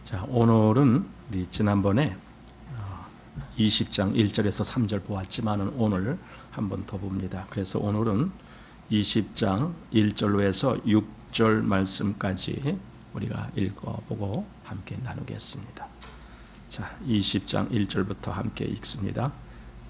자, 오늘은 우리 지난번에 20장 1절에서 3절 보았지만 오늘 한 번 더 봅니다. 그래서 오늘은 20장 1절로 해서 6절 말씀까지 우리가 읽어보고 함께 나누겠습니다. 자, 20장 1절부터 함께 읽습니다.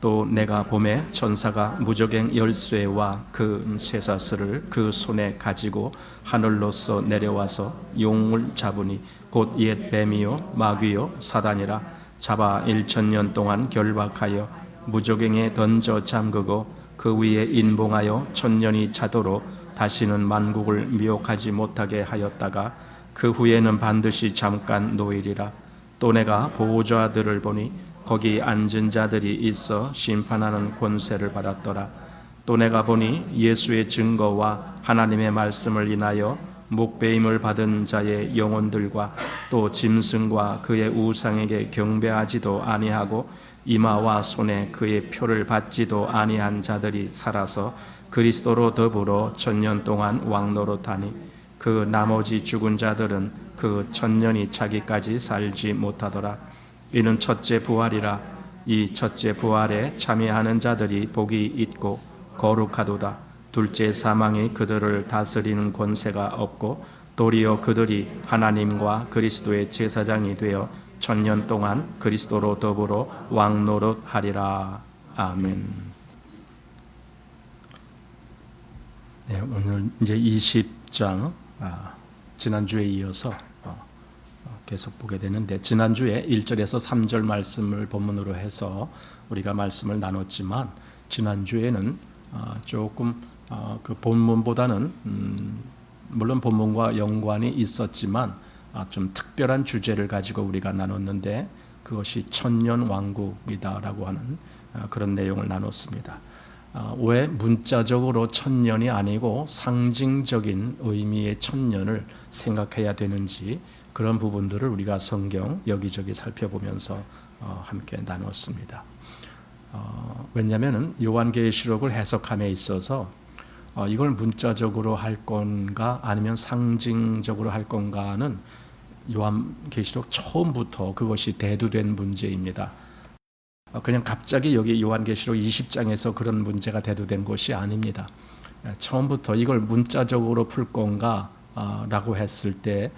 또 내가 보매 천사가 무저갱 열쇠와 그 쇠사슬을 그 손에 가지고 하늘로서 내려와서 용을 잡으니 곧 옛 뱀이요 마귀요 사단이라 잡아 1000년 동안 결박하여 무저갱에 던져 잠그고 그 위에 인봉하여 1000년이 차도록 다시는 만국을 미혹하지 못하게 하였다가 그 후에는 반드시 잠깐 노일이라. 또 내가 보호자들을 보니 거기 앉은 자들이 있어 심판하는 권세를 받았더라. 또 내가 보니 예수의 증거와 하나님의 말씀을 인하여 목배임을 받은 자의 영혼들과 또 짐승과 그의 우상에게 경배하지도 아니하고 이마와 손에 그의 표를 받지도 아니한 자들이 살아서 그리스도로 더불어 1000년 동안 왕노릇하니 그 나머지 죽은 자들은 그 1000년이 차기까지 살지 못하더라. 이는 첫째 부활이라. 이 첫째 부활에 참여하는 자들이 복이 있고 거룩하도다. 둘째 사망이 그들을 다스리는 권세가 없고 도리어 그들이 하나님과 그리스도의 제사장이 되어 1000년 동안 그리스도로 더불어 왕노릇하리라. 아멘. 네, 오늘 이제 20장 지난주에 이어서 계속 보게 되는데, 지난주에 1절에서 3절 말씀을 본문으로 해서 우리가 말씀을 나눴지만 지난주에는 조금 그 본문보다는 물론 본문과 연관이 있었지만 좀 특별한 주제를 가지고 우리가 나눴는데, 그것이 천년 왕국이다라고 하는 그런 내용을 나눴습니다. 왜 문자적으로 천년이 아니고 상징적인 의미의 천년을 생각해야 되는지, 그런 부분들을 우리가 성경 여기저기 살펴보면서 함께 나눴습니다. 왜냐하면 요한계시록을 해석함에 있어서 이걸 문자적으로 할 건가 아니면 상징적으로 할 건가는 요한계시록 처음부터 그것이 대두된 문제입니다. 그냥 갑자기 여기 요한계시록 20장에서 그런 문제가 대두된 것이 아닙니다. 처음부터 이걸 문자적으로 풀 건가 라고 했을 때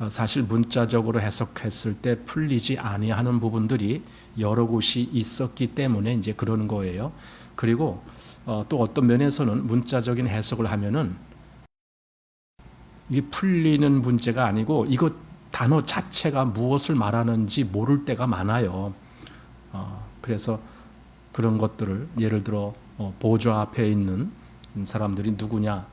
사실 문자적으로 해석했을 때 풀리지 아니하는 부분들이 여러 곳이 있었기 때문에 이제 그런 거예요. 그리고 또 어떤 면에서는 문자적인 해석을 하면은 이게 풀리는 문제가 아니고 이거 단어 자체가 무엇을 말하는지 모를 때가 많아요. 그래서 그런 것들을 예를 들어 보좌 앞에 있는 사람들이 누구냐,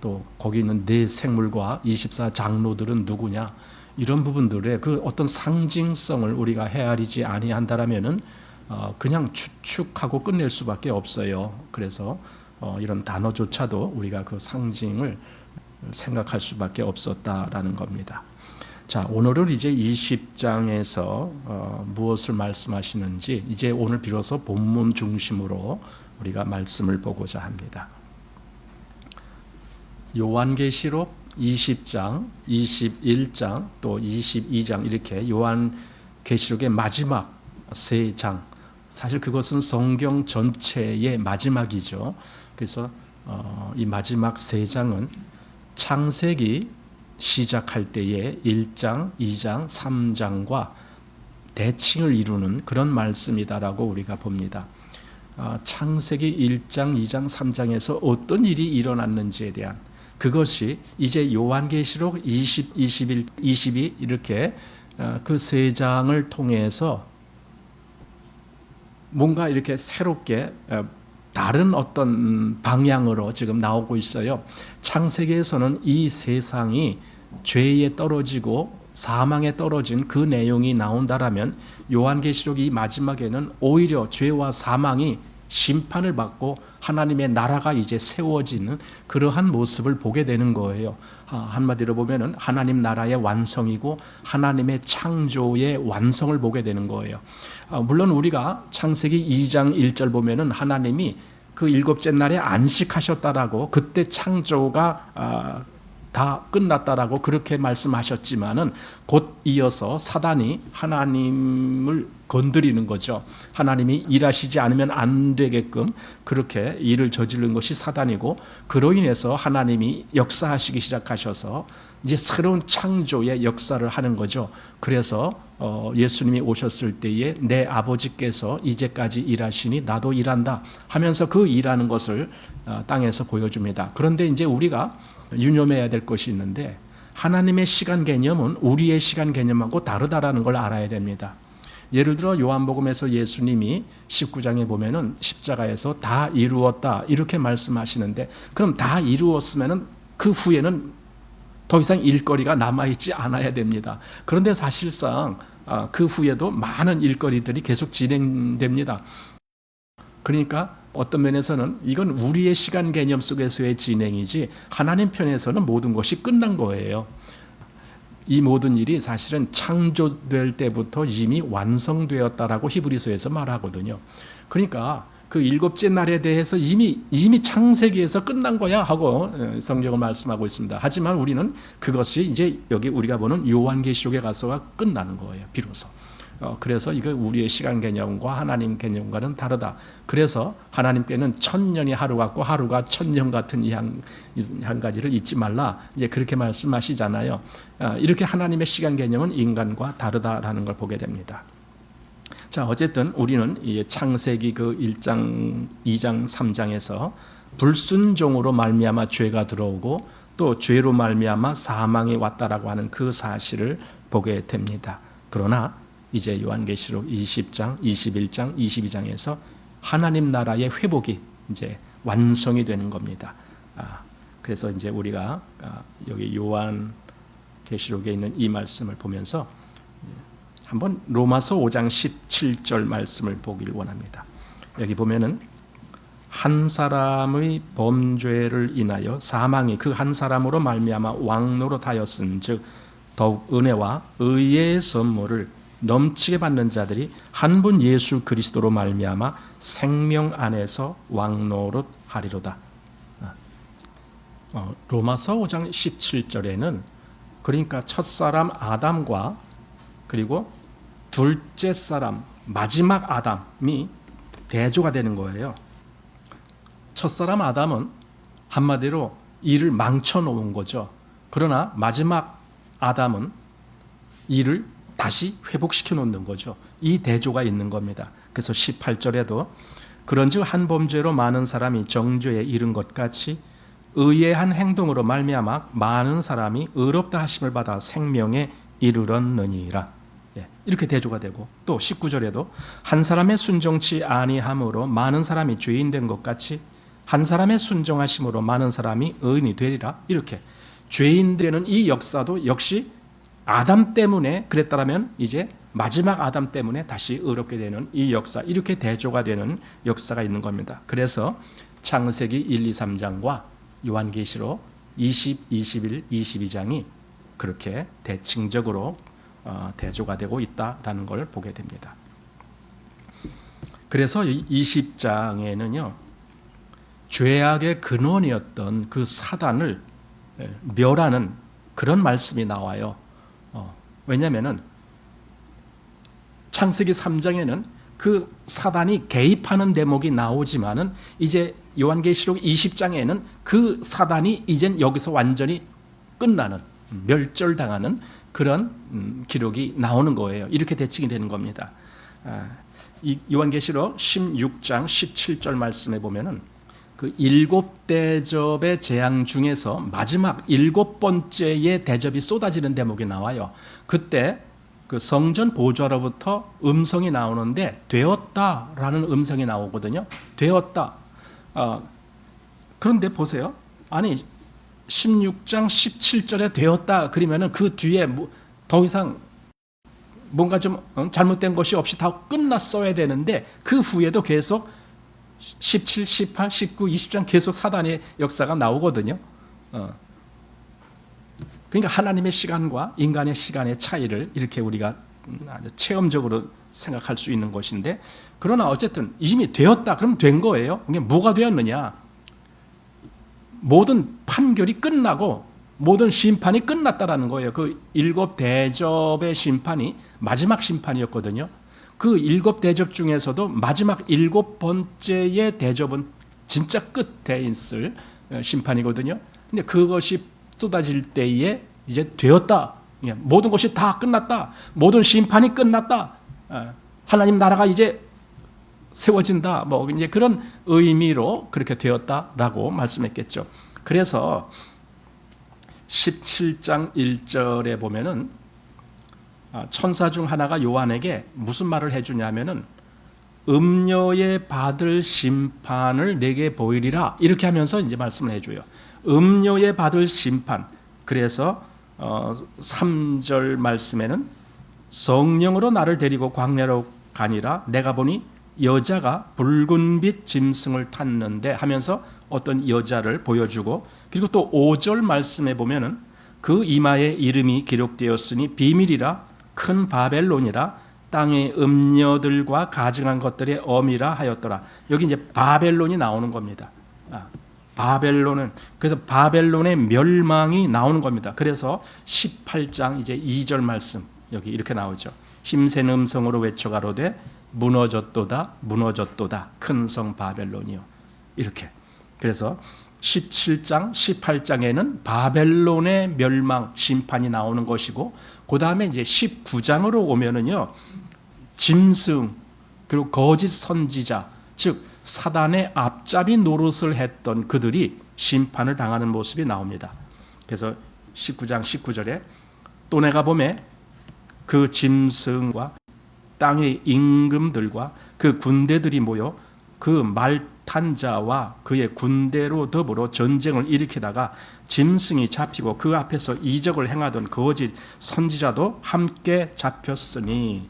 또 거기 있는 네 생물과 24장로들은 누구냐, 이런 부분들의 그 어떤 상징성을 우리가 헤아리지 아니한다라면은 그냥 추측하고 끝낼 수밖에 없어요. 그래서 이런 단어조차도 우리가 그 상징을 생각할 수밖에 없었다라는 겁니다. 자, 오늘은 이제 20장에서 무엇을 말씀하시는지 이제 오늘 비로소 본문 중심으로 우리가 말씀을 보고자 합니다. 요한계시록 20장, 21장, 또 22장 이렇게 요한계시록의 마지막 3장, 사실 그것은 성경 전체의 마지막이죠. 그래서 이 마지막 3장은 창세기 시작할 때의 1장, 2장, 3장과 대칭을 이루는 그런 말씀이다라고 우리가 봅니다. 창세기 1장, 2장, 3장에서 어떤 일이 일어났는지에 대한 그것이 이제 요한계시록 20, 21, 22 이렇게 그 3장을 통해서 뭔가 이렇게 새롭게 다른 어떤 방향으로 지금 나오고 있어요. 창세기에서는 이 세상이 죄에 떨어지고 사망에 떨어진 그 내용이 나온다라면 요한계시록이 마지막에는 오히려 죄와 사망이 심판을 받고 하나님의 나라가 이제 세워지는 그러한 모습을 보게 되는 거예요. 한마디로 보면은 하나님 나라의 완성이고 하나님의 창조의 완성을 보게 되는 거예요. 물론 우리가 창세기 2장 1절 보면은 하나님이 그 일곱째 날에 안식하셨다라고 그때 창조가 다 끝났다라고 그렇게 말씀하셨지만은 곧 이어서 사단이 하나님을 건드리는 거죠. 하나님이 일하시지 않으면 안 되게끔 그렇게 일을 저지른 것이 사단이고, 그로 인해서 하나님이 역사하시기 시작하셔서 이제 새로운 창조의 역사를 하는 거죠. 그래서 예수님이 오셨을 때에 내 아버지께서 이제까지 일하시니 나도 일한다 하면서 그 일하는 것을 땅에서 보여줍니다. 그런데 이제 우리가 유념해야 될 것이 있는데, 하나님의 시간 개념은 우리의 시간 개념하고 다르다라는 걸 알아야 됩니다. 예를 들어 요한복음에서 예수님이 19장에 보면은 십자가에서 다 이루었다 이렇게 말씀하시는데, 그럼 다 이루었으면은 그 후에는 더 이상 일거리가 남아있지 않아야 됩니다. 그런데 사실상 그 후에도 많은 일거리들이 계속 진행됩니다. 그러니까 어떤 면에서는 이건 우리의 시간 개념 속에서의 진행이지, 하나님 편에서는 모든 것이 끝난 거예요. 이 모든 일이 사실은 창조될 때부터 이미 완성되었다라고 히브리서에서 말하거든요. 그러니까 그 일곱째 날에 대해서 이미 창세기에서 끝난 거야 하고 성경은 말씀하고 있습니다. 하지만 우리는 그것이 이제 여기 우리가 보는 요한계시록에 가서가 끝나는 거예요, 비로소. 그래서 이거 우리의 시간 개념과 하나님 개념과는 다르다. 그래서 하나님께는 1000년이 하루 같고 하루가 1000년 같은 이 한 가지를 잊지 말라, 이제 그렇게 말씀하시잖아요. 이렇게 하나님의 시간 개념은 인간과 다르다라는 걸 보게 됩니다. 자, 어쨌든 우리는 이 창세기 그 1장, 2장, 3장에서 불순종으로 말미암아 죄가 들어오고 또 죄로 말미암아 사망이 왔다라고 하는 그 사실을 보게 됩니다. 그러나 이제 요한계시록 20장, 21장, 22장에서 하나님 나라의 회복이 이제 완성이 되는 겁니다. 그래서 이제 우리가 여기 요한계시록에 있는 이 말씀을 보면서 한번 로마서 5장 17절 말씀을 보길 원합니다. 여기 보면은 한 사람의 범죄를 인하여 사망이 그 한 사람으로 말미암아 왕노릇하였은즉 더욱 은혜와 의의 선물을 넘치게 받는 자들이 한 분 예수 그리스도로 말미암아 생명 안에서 왕노릇하리로다. 로마서 5장 17절에는 그러니까 첫사람 아담과 그리고 둘째 사람 마지막 아담이 대조가 되는 거예요. 첫사람 아담은 한마디로 일을 망쳐놓은 거죠. 그러나 마지막 아담은 일을 다시 회복시켜 놓는 거죠. 이 대조가 있는 겁니다. 그래서 18절에도 그런즉 한 범죄로 많은 사람이 정죄에 이른 것 같이 의의 한 행동으로 말미암아 많은 사람이 의롭다 하심을 받아 생명에 이르렀느니라. 이렇게 대조가 되고, 또 19절에도 한 사람의 순종치 아니함으로 많은 사람이 죄인 된 것 같이 한 사람의 순종하심으로 많은 사람이 의인이 되리라. 이렇게 죄인 되는 이 역사도 역시 아담 때문에 그랬다라면 이제 마지막 아담 때문에 다시 의롭게 되는 이 역사, 이렇게 대조가 되는 역사가 있는 겁니다. 그래서 창세기 1, 2, 3장과 요한계시록 20, 21, 22장이 그렇게 대칭적으로 대조가 되고 있다라는 걸 보게 됩니다. 그래서 20장에는요, 죄악의 근원이었던 그 사단을 멸하는 그런 말씀이 나와요. 왜냐하면은 창세기 3장에는 그 사단이 개입하는 대목이 나오지만은 이제 요한계시록 20장에는 그 사단이 이젠 여기서 완전히 끝나는, 멸절당하는 그런 기록이 나오는 거예요. 이렇게 대칭이 되는 겁니다. 이 요한계시록 16장 17절 말씀에 보면은 그 7대접의 재앙 중에서 마지막 7번째의 대접이 쏟아지는 대목이 나와요. 그때 그 성전 보좌로부터 음성이 나오는데 되었다라는 음성이 나오거든요. 되었다. 그런데 보세요. 아니 16장 17절에 되었다 그러면은 그 뒤에 더 이상 뭔가 좀 잘못된 것이 없이 다 끝났어야 되는데 그 후에도 계속 17, 18, 19, 20장 계속 사단의 역사가 나오거든요. 그러니까 하나님의 시간과 인간의 시간의 차이를 이렇게 우리가 아주 체험적으로 생각할 수 있는 것인데, 그러나 어쨌든 이미 되었다 그럼 된 거예요. 이게 뭐가 되었느냐? 모든 판결이 끝나고 모든 심판이 끝났다라는 거예요. 그 일곱 대접의 심판이 마지막 심판이었거든요. 그 일곱 대접 중에서도 마지막 일곱 번째의 대접은 진짜 끝에 있을 심판이거든요. 근데 그것이 쏟아질 때에 이제 되었다. 모든 것이 다 끝났다. 모든 심판이 끝났다. 하나님 나라가 이제 세워진다. 뭐 이제 그런 의미로 그렇게 되었다라고 말씀했겠죠. 그래서 17장 1절에 보면은 천사 중 하나가 요한에게 무슨 말을 해주냐면은 음녀에 받을 심판을 내게 보이리라 이렇게 하면서 이제 말씀을 해줘요. 음녀에 받을 심판. 그래서 3절 말씀에는 성령으로 나를 데리고 광야로 가니라 내가 보니 여자가 붉은빛 짐승을 탔는데 하면서 어떤 여자를 보여주고, 그리고 또 5절 말씀에 보면은 그 이마에 이름이 기록되었으니 비밀이라 큰 바벨론이라 땅의 음녀들과 가증한 것들의 어미라 하였더라. 여기 이제 바벨론이 나오는 겁니다. 바벨론은, 그래서 바벨론의 멸망이 나오는 겁니다. 그래서 18장 이제 2절 말씀 여기 이렇게 나오죠. 힘센 음성으로 외쳐가로되 무너졌도다 무너졌도다 큰 성 바벨론이요. 이렇게. 그래서 17장 18장에는 바벨론의 멸망 심판이 나오는 것이고, 그 다음에 이제 19장으로 오면은요 짐승 그리고 거짓 선지자, 즉 사단의 앞잡이 노릇을 했던 그들이 심판을 당하는 모습이 나옵니다. 그래서 19장 19절에 또 내가 보매 그 짐승과 땅의 임금들과 그 군대들이 모여 그 말 탄 자와 그의 군대로 더불어 전쟁을 일으키다가 짐승이 잡히고 그 앞에서 이적을 행하던 거짓 선지자도 함께 잡혔으니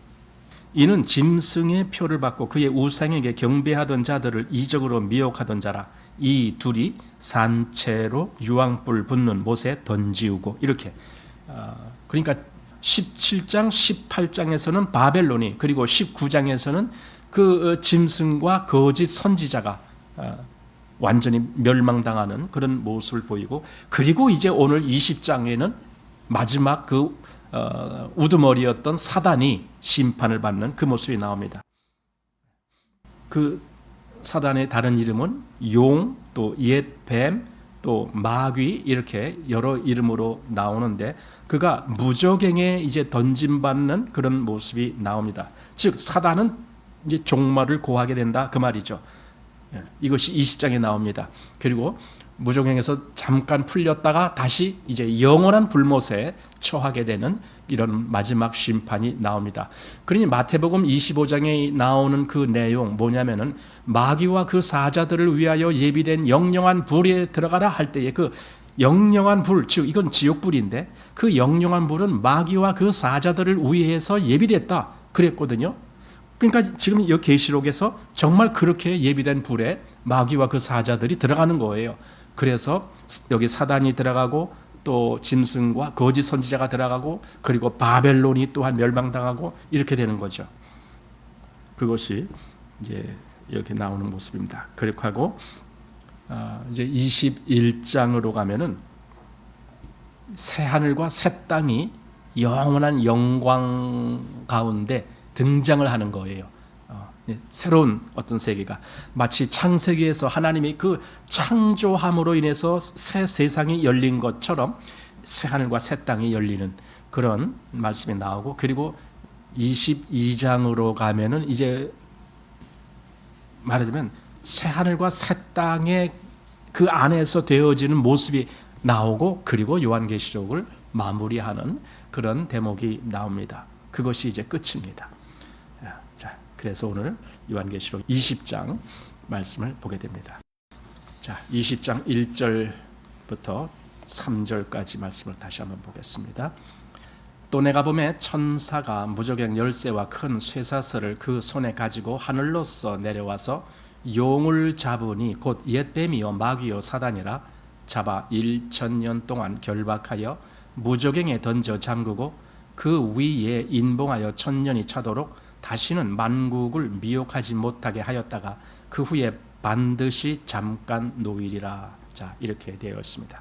이는 짐승의 표를 받고 그의 우상에게 경배하던 자들을 이적으로 미혹하던 자라. 이 둘이 산채로 유황불 붙는 못에 던지우고. 이렇게. 그러니까 17장 18장에서는 바벨론이, 그리고 19장에서는 그 짐승과 거짓 선지자가 완전히 멸망당하는 그런 모습을 보이고, 그리고 이제 오늘 20장에는 마지막 그 우두머리였던 사단이 심판을 받는 그 모습이 나옵니다. 그 사단의 다른 이름은 용, 또 옛뱀, 또 마귀, 이렇게 여러 이름으로 나오는데 그가 무저갱에 이제 던짐받는 그런 모습이 나옵니다. 즉 사단은 이제 종말을 고하게 된다 그 말이죠. 이것이 20장에 나옵니다. 그리고 무저갱에서 잠깐 풀렸다가 다시 이제 영원한 불못에 처하게 되는 이런 마지막 심판이 나옵니다. 그러니 마태복음 25장에 나오는 그 내용 뭐냐면은 마귀와 그 사자들을 위하여 예비된 영영한 불에 들어가라 할 때에 그 영영한 불, 즉 이건 지옥불인데 그 영영한 불은 마귀와 그 사자들을 위해서 예비됐다 그랬거든요. 그러니까 지금 이 계시록에서 정말 그렇게 예비된 불에 마귀와 그 사자들이 들어가는 거예요. 그래서 여기 사단이 들어가고 또 짐승과 거짓 선지자가 들어가고 그리고 바벨론이 또한 멸망당하고 이렇게 되는 거죠. 그것이 이제 이렇게 나오는 모습입니다. 그렇게 하고 이제 21장으로 가면은 새 하늘과 새 땅이 영원한 영광 가운데 등장을 하는 거예요. 새로운 어떤 세계가 마치 창세기에서 하나님이 그 창조함으로 인해서 새 세상이 열린 것처럼 새 하늘과 새 땅이 열리는 그런 말씀이 나오고, 그리고 22장으로 가면은 이제 말하자면 새 하늘과 새 땅의 그 안에서 되어지는 모습이 나오고, 그리고 요한계시록을 마무리하는 그런 대목이 나옵니다. 그것이 이제 끝입니다. 자, 그래서 오늘 요한계시록 20장 말씀을 보게 됩니다. 자, 20장 1절부터 3절까지 말씀을 다시 한번 보겠습니다. 또 내가 보매 천사가 무저갱 열쇠와 큰 쇠사슬을 그 손에 가지고 하늘로서 내려와서 용을 잡으니 곧 옛뱀이요 마귀요 사단이라 잡아 1000년 동안 결박하여 무저갱에 던져 잠그고 그 위에 인봉하여 1000년이 차도록 다시는 만국을 미혹하지 못하게 하였다가 그 후에 반드시 잠깐 놓이리라. 자, 이렇게 되어 있습니다.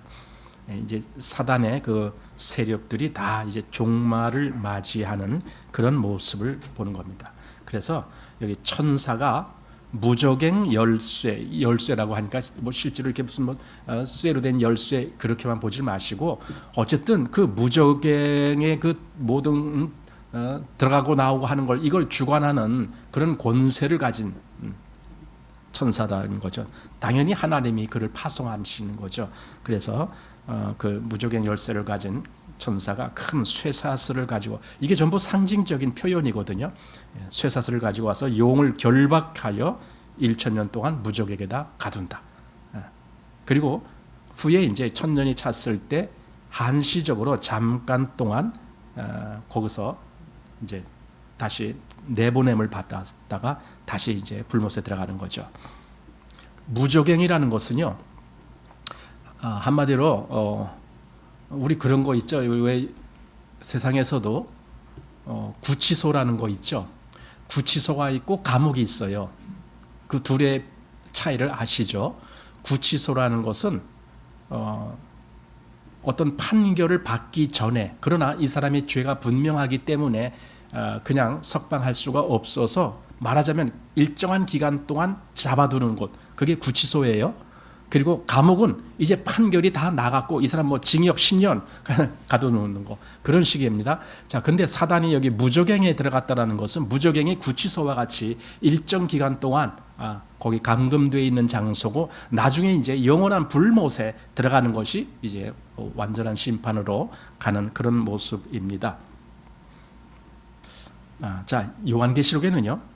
이제 사단의 그 세력들이 다 이제 종말을 맞이하는 그런 모습을 보는 겁니다. 그래서 여기 천사가 무저갱 열쇠라고 하니까 뭐 실제로 이렇게 무슨 뭐 쇠로 된 열쇠 그렇게만 보지 마시고 어쨌든 그 무저갱의 그 모든 들어가고 나오고 하는 걸 이걸 주관하는 그런 권세를 가진 천사라는 거죠. 당연히 하나님이 그를 파송하시는 거죠. 그래서 그 무저갱 열쇠를 가진 천사가 큰 쇠사슬을 가지고, 이게 전부 상징적인 표현이거든요. 쇠사슬을 가지고 와서 용을 결박하여 1000년 동안 무적에게다 가둔다. 그리고 후에 이제 1000년이 찼을 때 한시적으로 잠깐 동안 거기서 이제 다시 내보냄을 받았다가 다시 이제 불못에 들어가는 거죠. 무저갱이라는 것은요, 한마디로 우리 그런 거 있죠. 왜 세상에서도 구치소라는 거 있죠. 구치소가 있고 감옥이 있어요. 그 둘의 차이를 아시죠? 구치소라는 것은 어떤 판결을 받기 전에, 그러나 이 사람의 죄가 분명하기 때문에 그냥 석방할 수가 없어서 말하자면 일정한 기간 동안 잡아두는 곳, 그게 구치소예요. 그리고 감옥은 이제 판결이 다 나갔고 이 사람 뭐 징역 10년 가둬놓는 거, 그런 식입니다. 자, 근데 사단이 여기 무저갱에 들어갔다라는 것은 무저갱이 구치소와 같이 일정 기간 동안 거기 감금되어 있는 장소고, 나중에 이제 영원한 불못에 들어가는 것이 이제 완전한 심판으로 가는 그런 모습입니다. 자, 요한계시록에는요,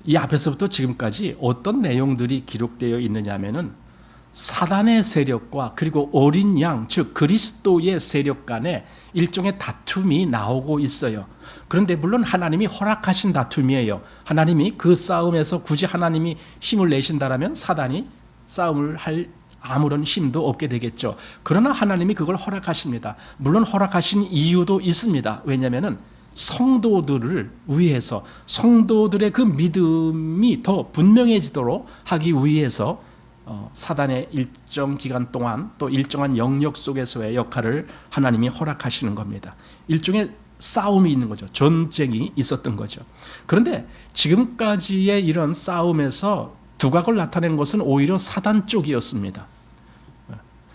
이 앞에서부터 지금까지 어떤 내용들이 기록되어 있느냐 하면은 사단의 세력과 그리고 어린 양, 즉 그리스도의 세력 간에 일종의 다툼이 나오고 있어요. 그런데 물론 하나님이 허락하신 다툼이에요. 하나님이 그 싸움에서 굳이 하나님이 힘을 내신다라면 사단이 싸움을 할 아무런 힘도 없게 되겠죠. 그러나 하나님이 그걸 허락하십니다. 물론 허락하신 이유도 있습니다. 왜냐하면은 성도들을 위해서, 성도들의 그 믿음이 더 분명해지도록 하기 위해서 사단의 일정 기간 동안 또 일정한 영역 속에서의 역할을 하나님이 허락하시는 겁니다. 일종의 싸움이 있는 거죠. 전쟁이 있었던 거죠. 그런데 지금까지의 이런 싸움에서 두각을 나타낸 것은 오히려 사단 쪽이었습니다.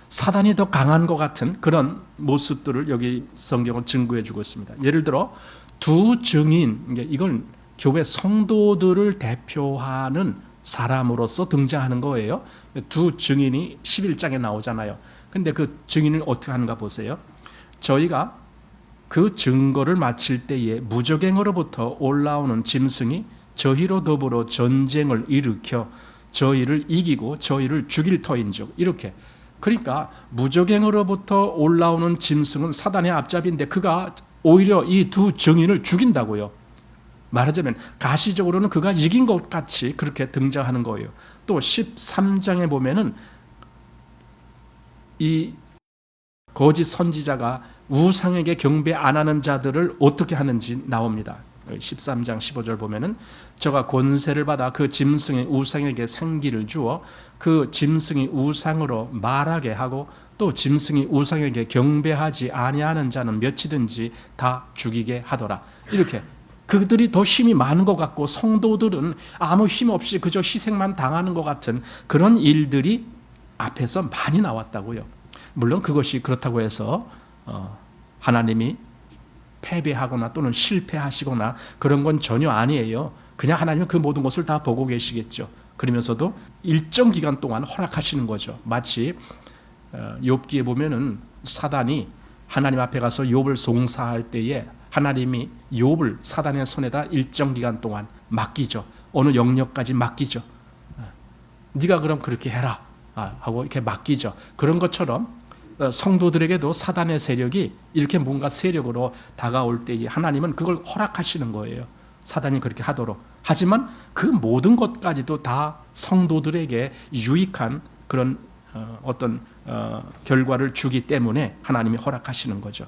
사단이 더 강한 것 같은 그런 모습들을 여기 성경은 증거해 주고 있습니다. 예를 들어 두 증인, 이건 교회 성도들을 대표하는 사람으로서 등장하는 거예요. 두 증인이 11장에 나오잖아요. 근데 그 증인을 어떻게 하는가 보세요. 저희가 그 증거를 마칠 때에 무저갱으로부터 올라오는 짐승이 저희로 더불어 전쟁을 일으켜 저희를 이기고 저희를 죽일 터인즉, 이렇게. 그러니까 무저갱으로부터 올라오는 짐승은 사단의 앞잡이인데 그가 오히려 이 두 증인을 죽인다고요. 말하자면 가시적으로는 그가 이긴 것 같이 그렇게 등장하는 거예요. 또 13장에 보면은 이 거짓 선지자가 우상에게 경배 안 하는 자들을 어떻게 하는지 나옵니다. 13장 15절 보면은 저가 권세를 받아 그 짐승의 우상에게 생기를 주어 그 짐승이 우상으로 말하게 하고 또 짐승이 우상에게 경배하지 아니하는 자는 몇이든지 다 죽이게 하더라. 이렇게 그들이 더 힘이 많은 것 같고 성도들은 아무 힘 없이 그저 희생만 당하는 것 같은 그런 일들이 앞에서 많이 나왔다고요. 물론 그것이 그렇다고 해서 하나님이 패배하거나 또는 실패하시거나 그런 건 전혀 아니에요. 그냥 하나님은 그 모든 것을 다 보고 계시겠죠. 그러면서도 일정 기간 동안 허락하시는 거죠. 마치 욥기에 보면은 사단이 하나님 앞에 가서 욥을 송사할 때에 하나님이 욥을 사단의 손에다 일정 기간 동안 맡기죠. 어느 영역까지 맡기죠. 네가 그럼 그렇게 해라 하고 이렇게 맡기죠. 그런 것처럼 성도들에게도 사단의 세력이 이렇게 뭔가 세력으로 다가올 때에 하나님은 그걸 허락하시는 거예요. 사단이 그렇게 하도록. 하지만 그 모든 것까지도 다 성도들에게 유익한 그런 어떤 결과를 주기 때문에 하나님이 허락하시는 거죠.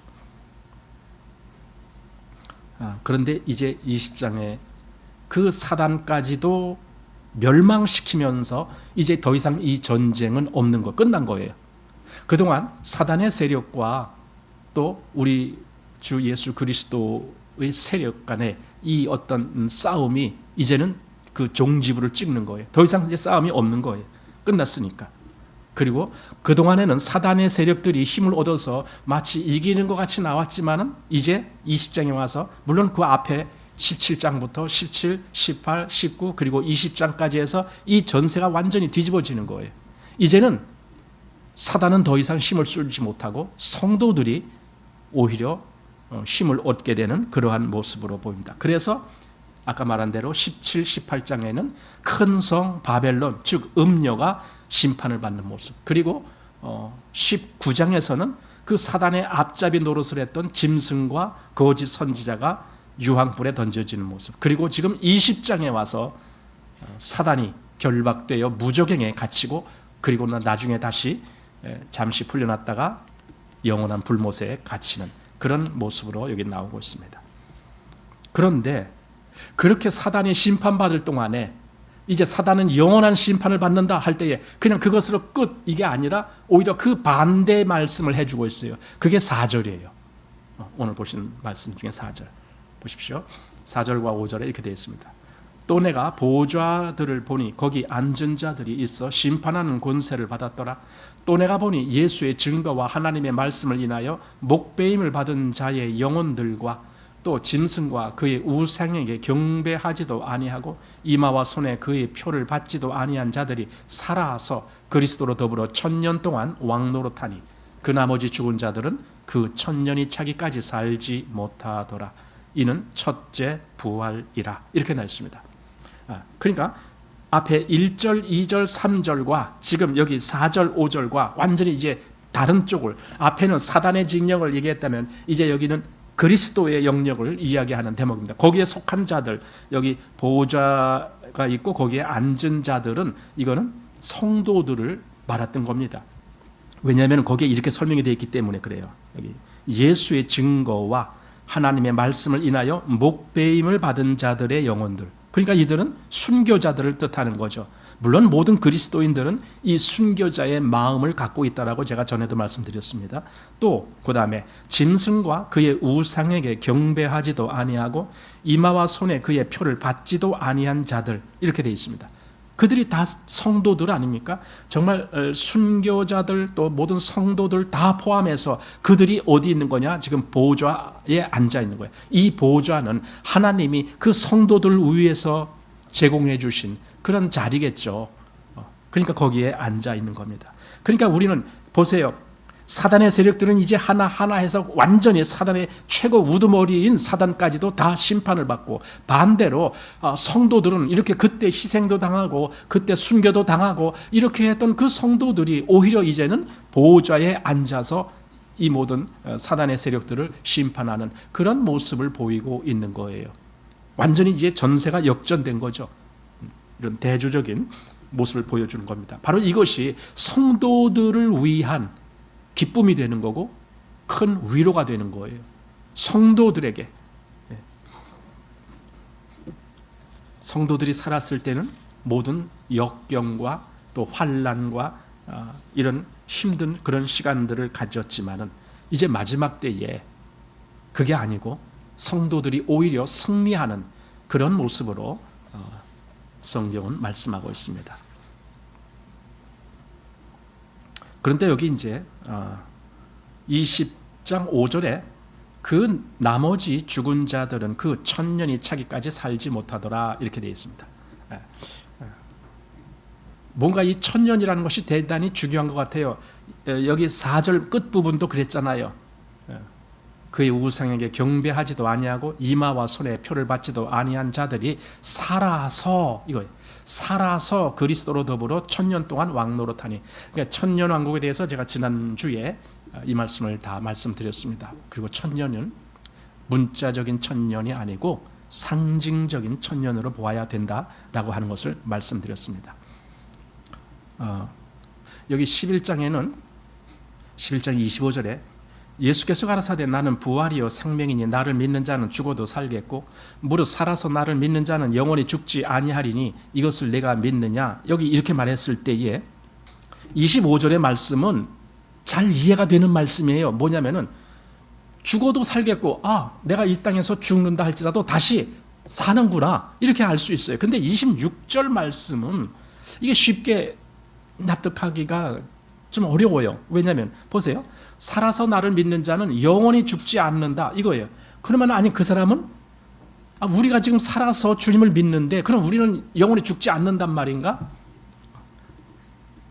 그런데 이제 20장에 그 사단까지도 멸망시키면서 이제 더 이상 이 전쟁은 없는 거, 끝난 거예요. 그동안 사단의 세력과 또 우리 주 예수 그리스도의 세력 간의 이 어떤 싸움이 이제는 그 종지부를 찍는 거예요. 더 이상 이제 싸움이 없는 거예요. 끝났으니까. 그리고 그동안에는 사단의 세력들이 힘을 얻어서 마치 이기는 것 같이 나왔지만은 이제 20장에 와서 물론 그 앞에 17장부터 17, 18, 19 그리고 20장까지 해서 이 전세가 완전히 뒤집어지는 거예요. 이제는 사단은 더 이상 힘을 쓰지 못하고 성도들이 오히려 힘을 얻게 되는 그러한 모습으로 보입니다. 그래서 아까 말한 대로 17, 18장에는 큰 성 바벨론 즉 음녀가 심판을 받는 모습, 그리고 19장에서는 그 사단의 앞잡이 노릇을 했던 짐승과 거짓 선지자가 유황불에 던져지는 모습, 그리고 지금 20장에 와서 사단이 결박되어 무저갱에 갇히고 그리고 나중에 다시 잠시 풀려났다가 영원한 불못에 갇히는 그런 모습으로 여기 나오고 있습니다. 그런데 그렇게 사단이 심판받을 동안에 이제 사단은 영원한 심판을 받는다 할 때에 그냥 그것으로 끝 이게 아니라 오히려 그 반대 말씀을 해주고 있어요. 그게 4절이에요. 오늘 보신 말씀 중에 4절 보십시오. 4절과 5절에 이렇게 되어 있습니다. 또 내가 보좌들을 보니 거기 앉은 자들이 있어 심판하는 권세를 받았더라. 또 내가 보니 예수의 증거와 하나님의 말씀을 인하여 목배임을 받은 자의 영혼들과 또 짐승과 그의 우상에게 경배하지도 아니하고 이마와 손에 그의 표를 받지도 아니한 자들이 살아서 그리스도로 더불어 1000년 동안 왕노릇하니 그 나머지 죽은 자들은 그 1000년이 차기까지 살지 못하더라. 이는 첫째 부활이라. 이렇게 나와 있습니다. 그러니까 앞에 1절, 2절, 3절과 지금 여기 4절, 5절과 완전히 이제 다른 쪽을, 앞에는 사단의 징령을 얘기했다면 이제 여기는 그리스도의 영역을 이야기하는 대목입니다. 거기에 속한 자들, 여기 보호자가 있고 거기에 앉은 자들은 이거는 성도들을 말했던 겁니다. 왜냐하면 거기에 이렇게 설명이 되어 있기 때문에 그래요. 여기 예수의 증거와 하나님의 말씀을 인하여 목배임을 받은 자들의 영혼들, 그러니까 이들은 순교자들을 뜻하는 거죠. 물론 모든 그리스도인들은 이 순교자의 마음을 갖고 있다라고 제가 전에도 말씀드렸습니다. 또 그 다음에 짐승과 그의 우상에게 경배하지도 아니하고 이마와 손에 그의 표를 받지도 아니한 자들, 이렇게 되어 있습니다. 그들이 다 성도들 아닙니까? 정말 순교자들 또 모든 성도들 다 포함해서 그들이 어디 있는 거냐? 지금 보좌에 앉아 있는 거예요. 이 보좌는 하나님이 그 성도들 위해서 제공해 주신 그런 자리겠죠. 그러니까 거기에 앉아 있는 겁니다. 그러니까 우리는 보세요. 사단의 세력들은 이제 하나하나 해서 완전히 사단의 최고 우두머리인 사단까지도 다 심판을 받고, 반대로 성도들은 이렇게 그때 희생도 당하고 그때 순교도 당하고 이렇게 했던 그 성도들이 오히려 이제는 보호자에 앉아서 이 모든 사단의 세력들을 심판하는 그런 모습을 보이고 있는 거예요. 완전히 이제 전세가 역전된 거죠. 이런 대조적인 모습을 보여주는 겁니다. 바로 이것이 성도들을 위한 기쁨이 되는 거고 큰 위로가 되는 거예요. 성도들에게. 성도들이 살았을 때는 모든 역경과 또 환난과 이런 힘든 그런 시간들을 가졌지만은 이제 마지막 때에 그게 아니고 성도들이 오히려 승리하는 그런 모습으로 성경은 말씀하고 있습니다. 그런데 여기 이제 20장 5절에 그 나머지 죽은 자들은 그 1000년이 차기까지 살지 못하더라 이렇게 되어 있습니다. 뭔가 이 1000년이라는 것이 대단히 중요한 것 같아요. 여기 4절 끝부분도 그랬잖아요. 그의 우상에게 경배하지도 아니하고 이마와 손에 표를 받지도 아니한 자들이 살아서, 이거예요. 살아서 그리스도로 더불어 1000년 동안 왕노릇하니. 그러니까 1000년 왕국에 대해서 제가 지난주에 이 말씀을 다 말씀드렸습니다. 그리고 1000년은 문자적인 1000년이 아니고 상징적인 1000년으로 보아야 된다라고 하는 것을 말씀드렸습니다. 여기 11장에는 11장 25절에 예수께서 가라사대 나는 부활이요 생명이니 나를 믿는 자는 죽어도 살겠고 무릇 살아서 나를 믿는 자는 영원히 죽지 아니하리니 이것을 내가 믿느냐, 여기 이렇게 말했을 때에 25절의 말씀은 잘 이해가 되는 말씀이에요. 뭐냐면은 죽어도 살겠고, 내가 이 땅에서 죽는다 할지라도 다시 사는구나, 이렇게 알 수 있어요. 근데 26절 말씀은 이게 쉽게 납득하기가 좀 어려워요. 왜냐하면 보세요. 살아서 나를 믿는 자는 영원히 죽지 않는다, 이거예요. 그러면 아니, 그 사람은 우리가 지금 살아서 주님을 믿는데 그럼 우리는 영원히 죽지 않는단 말인가?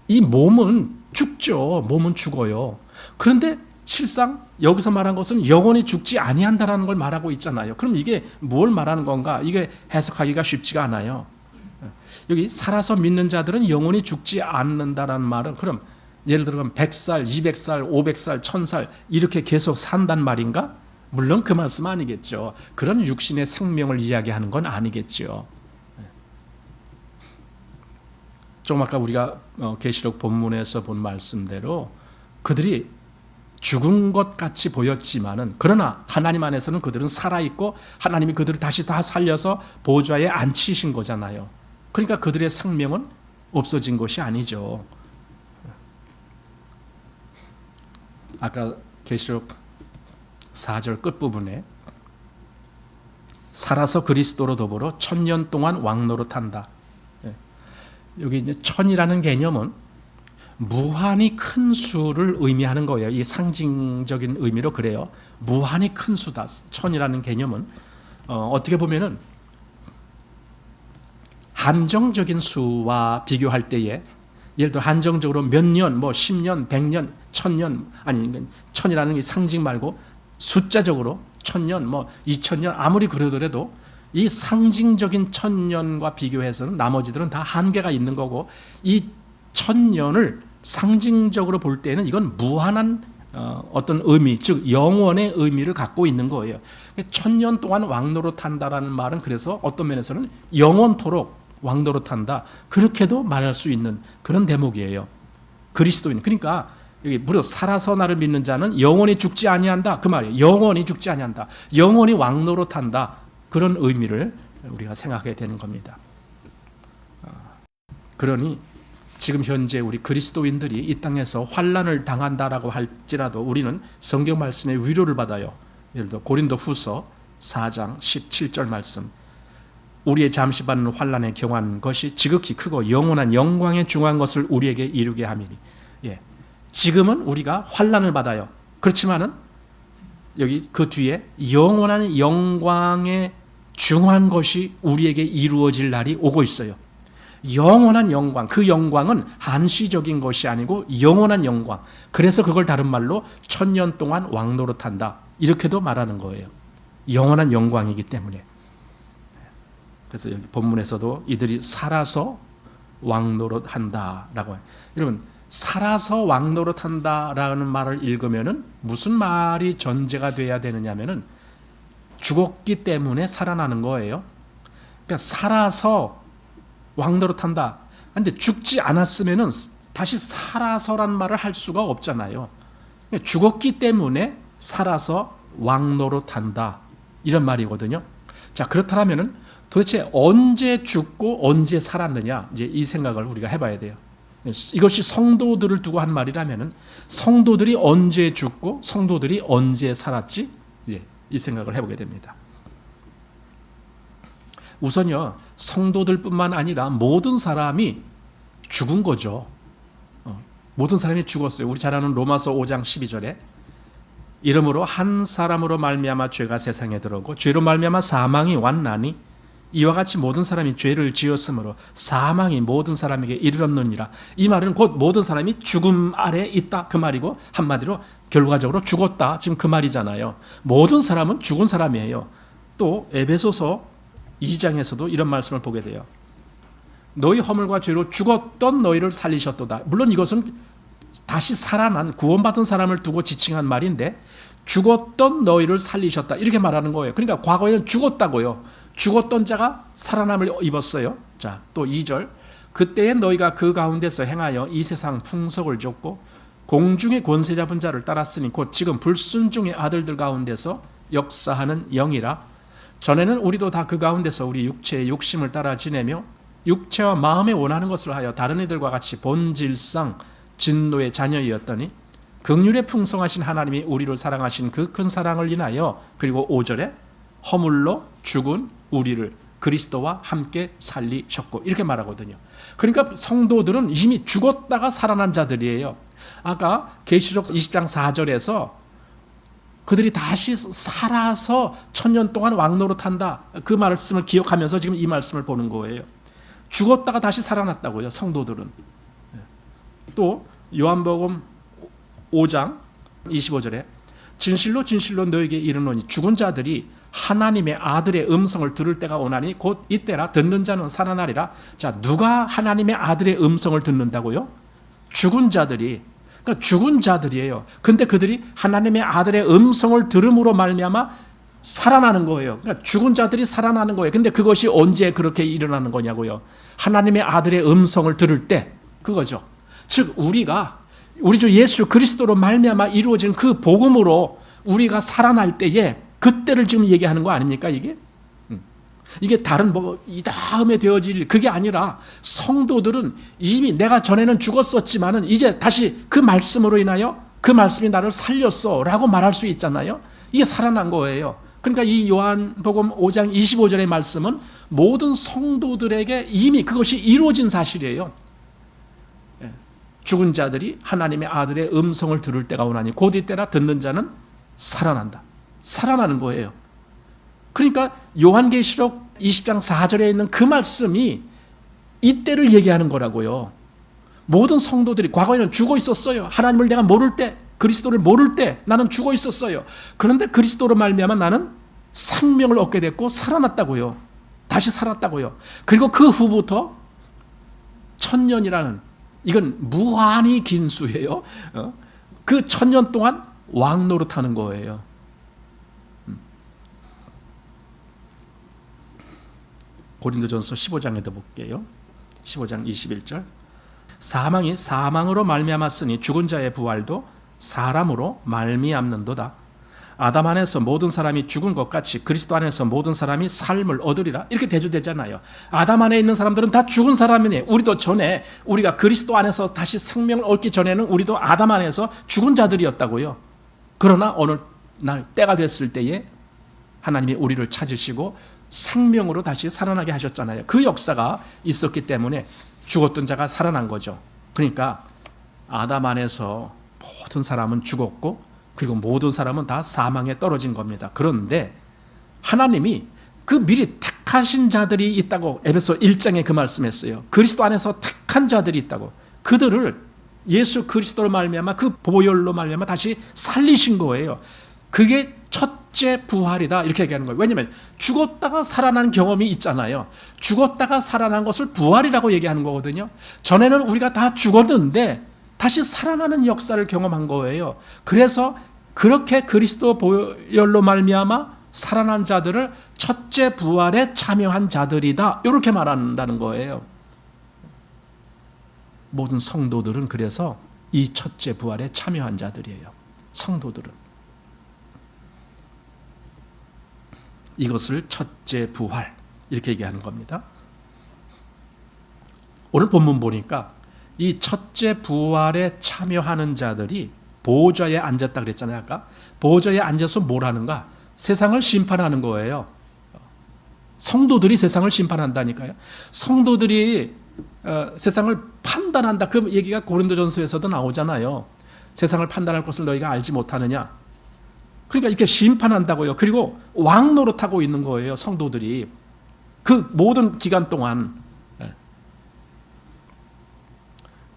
이 몸은 죽죠. 몸은 죽어요. 그런데 실상 여기서 말한 것은 영원히 죽지 아니한다라는 걸 말하고 있잖아요. 그럼 이게 뭘 말하는 건가? 이게 해석하기가 쉽지가 않아요. 여기 살아서 믿는 자들은 영원히 죽지 않는다라는 말은, 그럼 예를 들어 100살, 200살, 500살, 1000살 이렇게 계속 산단 말인가? 물론 그 말씀 아니겠죠. 그런 육신의 생명을 이야기하는 건 아니겠죠. 좀 아까 우리가 계시록 본문에서 본 말씀대로 그들이 죽은 것 같이 보였지만은, 그러나 하나님 안에서는 그들은 살아있고 하나님이 그들을 다시 다 살려서 보좌에 앉히신 거잖아요. 그러니까 그들의 생명은 없어진 것이 아니죠. 아까 계시록 4절 끝부분에 살아서 그리스도로 더불어 1000년 동안 왕노릇한다. 여기 이제 천이라는 개념은 무한히 큰 수를 의미하는 거예요. 이 상징적인 의미로 그래요. 무한히 큰 수다. 천이라는 개념은 어떻게 보면은 한정적인 수와 비교할 때에, 예를 들어 한정적으로 몇 년, 10년, 100년, 1000년, 아니 천이라는 게 상징 말고 숫자적으로 1000년, 2000년 아무리 그러더라도 이 상징적인 1000년과 비교해서는 나머지들은 다 한계가 있는 거고, 이 1000년을 상징적으로 볼 때는 이건 무한한 어떤 의미, 즉 영원의 의미를 갖고 있는 거예요. 1000년 동안 왕노릇한다라는 말은 그래서 어떤 면에서는 영원토록 왕노릇한다, 그렇게도 말할 수 있는 그런 대목이에요. 그리스도인, 그러니까 여기 무려 살아서 나를 믿는 자는 영원히 죽지 아니한다, 그 말이에요. 영원히 죽지 아니한다, 영원히 왕노릇한다, 그런 의미를 우리가 생각하게 되는 겁니다. 그러니 지금 현재 우리 그리스도인들이 이 땅에서 환난을 당한다라고 할지라도 우리는 성경 말씀의 위로를 받아요. 예를 들어 고린도후서 4장 17절 말씀, 우리의 잠시 받는 환난에 경한 것이 지극히 크고 영원한 영광에 중한 것을 우리에게 이루게 함이니. 지금은 우리가 환난을 받아요. 그렇지만은 여기 그 뒤에 영원한 영광에 중한 것이 우리에게 이루어질 날이 오고 있어요. 영원한 영광, 그 영광은 한시적인 것이 아니고 영원한 영광. 그래서 그걸 다른 말로 1000년 동안 왕노릇한다, 이렇게도 말하는 거예요. 영원한 영광이기 때문에. 그래서 여기 본문에서도 이들이 살아서 왕노릇한다라고 해요. 여러분, 살아서 왕노릇한다라는 말을 읽으면은 무슨 말이 전제가 돼야 되느냐면은 죽었기 때문에 살아나는 거예요. 그러니까 살아서 왕노릇한다. 그런데 죽지 않았으면은 다시 살아서란 말을 할 수가 없잖아요. 죽었기 때문에 살아서 왕노릇한다, 이런 말이거든요. 자, 그렇다면은 도대체 언제 죽고 언제 살았느냐, 이제 이 생각을 우리가 해봐야 돼요. 이것이 성도들을 두고 한 말이라면은 성도들이 언제 죽고 성도들이 언제 살았지? 이 생각을 해보게 됩니다. 우선요, 성도들뿐만 아니라 모든 사람이 죽은 거죠. 모든 사람이 죽었어요. 우리 잘 아는 로마서 5장 12절에 이러므로 한 사람으로 말미암아 죄가 세상에 들어오고 죄로 말미암아 사망이 왔나니 이와 같이 모든 사람이 죄를 지었으므로 사망이 모든 사람에게 이르렀느니라. 이 말은 곧 모든 사람이 죽음 아래 있다, 그 말이고, 한마디로 결과적으로 죽었다, 지금 그 말이잖아요. 모든 사람은 죽은 사람이에요. 또 에베소서 2장에서도 이런 말씀을 보게 돼요. 너희 허물과 죄로 죽었던 너희를 살리셨도다. 물론 이것은 다시 살아난 구원받은 사람을 두고 지칭한 말인데, 죽었던 너희를 살리셨다, 이렇게 말하는 거예요. 그러니까 과거에는 죽었다고요. 죽었던 자가 살아남을 입었어요. 자, 또 2절, 그때에 너희가 그 가운데서 행하여 이 세상 풍속을 줬고 공중의 권세 잡은 자를 따랐으니 곧 지금 불순종의 아들들 가운데서 역사하는 영이라. 전에는 우리도 다 그 가운데서 우리 육체의 욕심을 따라 지내며 육체와 마음에 원하는 것을 하여 다른 이들과 같이 본질상 진노의 자녀이었더니 긍휼에 풍성하신 하나님이 우리를 사랑하신 그 큰 사랑을 인하여, 그리고 5절에 허물로 죽은 우리를 그리스도와 함께 살리셨고, 이렇게 말하거든요. 그러니까 성도들은 이미 죽었다가 살아난 자들이에요. 아까 계시록 20장 4절에서 그들이 다시 살아서 1000년 동안 왕노릇한다, 그 말씀을 기억하면서 지금 이 말씀을 보는 거예요. 죽었다가 다시 살아났다고요, 성도들은. 또 요한복음 5장 25절에 진실로 진실로 너에게 이르노니 죽은 자들이 하나님의 아들의 음성을 들을 때가 오나니 곧 이때라. 듣는 자는 살아나리라. 자, 누가 하나님의 아들의 음성을 듣는다고요? 죽은 자들이. 그러니까 죽은 자들이에요. 근데 그들이 하나님의 아들의 음성을 들음으로 말미암아 살아나는 거예요. 그러니까 죽은 자들이 살아나는 거예요. 근데 그것이 언제 그렇게 일어나는 거냐고요? 하나님의 아들의 음성을 들을 때, 그거죠. 즉 우리가 우리 주 예수 그리스도로 말미암아 이루어진 그 복음으로 우리가 살아날 때에, 그때를 지금 얘기하는 거 아닙니까? 이게 다른 이 다음에 되어질 그게 아니라, 성도들은 이미 내가 전에는 죽었었지만은 이제 다시 그 말씀으로 인하여 그 말씀이 나를 살렸어 라고 말할 수 있잖아요. 이게 살아난 거예요. 그러니까 이 요한복음 5장 25절의 말씀은 모든 성도들에게 이미 그것이 이루어진 사실이에요. 죽은 자들이 하나님의 아들의 음성을 들을 때가 오나니 곧 이때라. 듣는 자는 살아난다. 살아나는 거예요. 그러니까 요한계시록 20장 4절에 있는 그 말씀이 이때를 얘기하는 거라고요. 모든 성도들이 과거에는 죽어 있었어요. 하나님을 내가 모를 때, 그리스도를 모를 때 나는 죽어 있었어요. 그런데 그리스도로 말미암아 나는 생명을 얻게 됐고 살아났다고요. 다시 살았다고요. 그리고 그 후부터 1000년이라는, 이건 무한히 긴 수예요. 그 1000년 동안 왕노릇하는 거예요. 고린도전서 15장에도 볼게요. 15장 21절. 사망이 사망으로 말미암았으니 죽은 자의 부활도 사람으로 말미암는도다. 아담 안에서 모든 사람이 죽은 것 같이 그리스도 안에서 모든 사람이 삶을 얻으리라. 이렇게 대조되잖아요. 아담 안에 있는 사람들은 다 죽은 사람이네. 우리도 전에, 우리가 그리스도 안에서 다시 생명을 얻기 전에는 우리도 아담 안에서 죽은 자들이었다고요. 그러나 어느 날 때가 됐을 때에 하나님이 우리를 찾으시고 생명으로 다시 살아나게 하셨잖아요. 그 역사가 있었기 때문에 죽었던 자가 살아난 거죠. 그러니까 아담 안에서 모든 사람은 죽었고, 그리고 모든 사람은 다 사망에 떨어진 겁니다. 그런데 하나님이 그 미리 택하신 자들이 있다고 에베소 1장에 그 말씀했어요. 그리스도 안에서 택한 자들이 있다고. 그들을 예수 그리스도로 말미암아 그 보혈로 말미암아 다시 살리신 거예요. 그게 첫째 부활이다, 이렇게 얘기하는 거예요. 왜냐하면 죽었다가 살아난 경험이 있잖아요. 죽었다가 살아난 것을 부활이라고 얘기하는 거거든요. 전에는 우리가 다 죽었는데 다시 살아나는 역사를 경험한 거예요. 그래서 그렇게 그리스도 보혈로 말미암아 살아난 자들을 첫째 부활에 참여한 자들이다, 이렇게 말한다는 거예요. 모든 성도들은 그래서 이 첫째 부활에 참여한 자들이에요. 성도들은. 이것을 첫째 부활, 이렇게 얘기하는 겁니다. 오늘 본문 보니까 이 첫째 부활에 참여하는 자들이 보좌에 앉았다 그랬잖아요. 아까 보좌에 앉아서 뭘 하는가? 세상을 심판하는 거예요. 성도들이 세상을 심판한다니까요. 성도들이 세상을 판단한다, 그 얘기가 고린도전서에서도 나오잖아요. 세상을 판단할 것을 너희가 알지 못하느냐. 그러니까 이렇게 심판한다고요. 그리고 왕노릇하고 있는 거예요, 성도들이. 그 모든 기간 동안.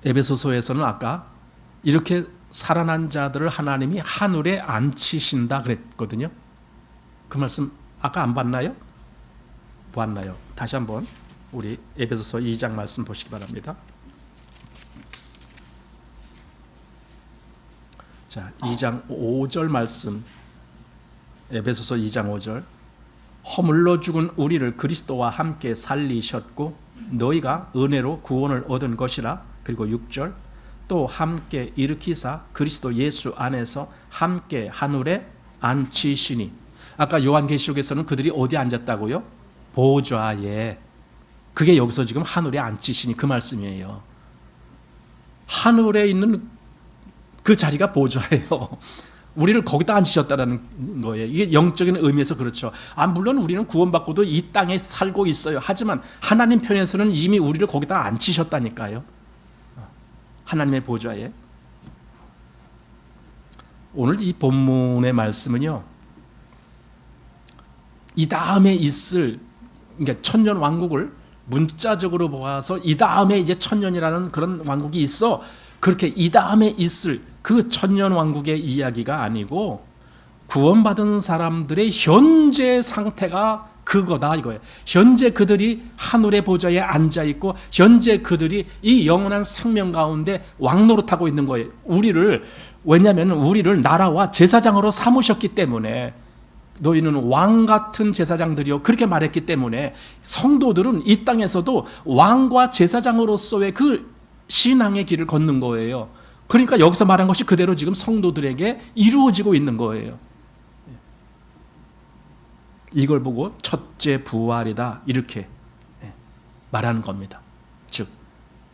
에베소서에서는 아까 이렇게 살아난 자들을 하나님이 하늘에 앉히신다 그랬거든요. 그 말씀 아까 안 봤나요? 보았나요? 다시 한번 우리 에베소서 2장 말씀 보시기 바랍니다. 자, 2장 5절 말씀. 에베소서 2장 5절. 허물로 죽은 우리를 그리스도와 함께 살리셨고 너희가 은혜로 구원을 얻은 것이라. 그리고 6절. 또 함께 일으키사 그리스도 예수 안에서 함께 하늘에 앉히시니. 아까 요한계시록에서는 그들이 어디 앉았다고요? 보좌에. 그게 여기서 지금 하늘에 앉히시니 그 말씀이에요. 하늘에 있는 그 자리가 보좌예요. 우리를 거기다 앉히셨다는 거예요. 이게 영적인 의미에서 그렇죠. 물론 우리는 구원받고도 이 땅에 살고 있어요. 하지만 하나님 편에서는 이미 우리를 거기다 앉히셨다니까요. 하나님의 보좌에. 오늘 이 본문의 말씀은요, 이 다음에 있을, 그러니까 천년 왕국을 문자적으로 보아서 이 다음에 이제 천년이라는 그런 왕국이 있어. 그렇게 이 다음에 있을 그 천년 왕국의 이야기가 아니고 구원받은 사람들의 현재 상태가 그거다 이거예요. 현재 그들이 하늘의 보좌에 앉아 있고 현재 그들이 이 영원한 생명 가운데 왕노릇하고 있는 거예요. 왜냐하면 우리를 나라와 제사장으로 삼으셨기 때문에, 너희는 왕 같은 제사장들이요, 그렇게 말했기 때문에 성도들은 이 땅에서도 왕과 제사장으로서의 그 신앙의 길을 걷는 거예요. 그러니까 여기서 말한 것이 그대로 지금 성도들에게 이루어지고 있는 거예요. 이걸 보고 첫째 부활이다 이렇게 말하는 겁니다. 즉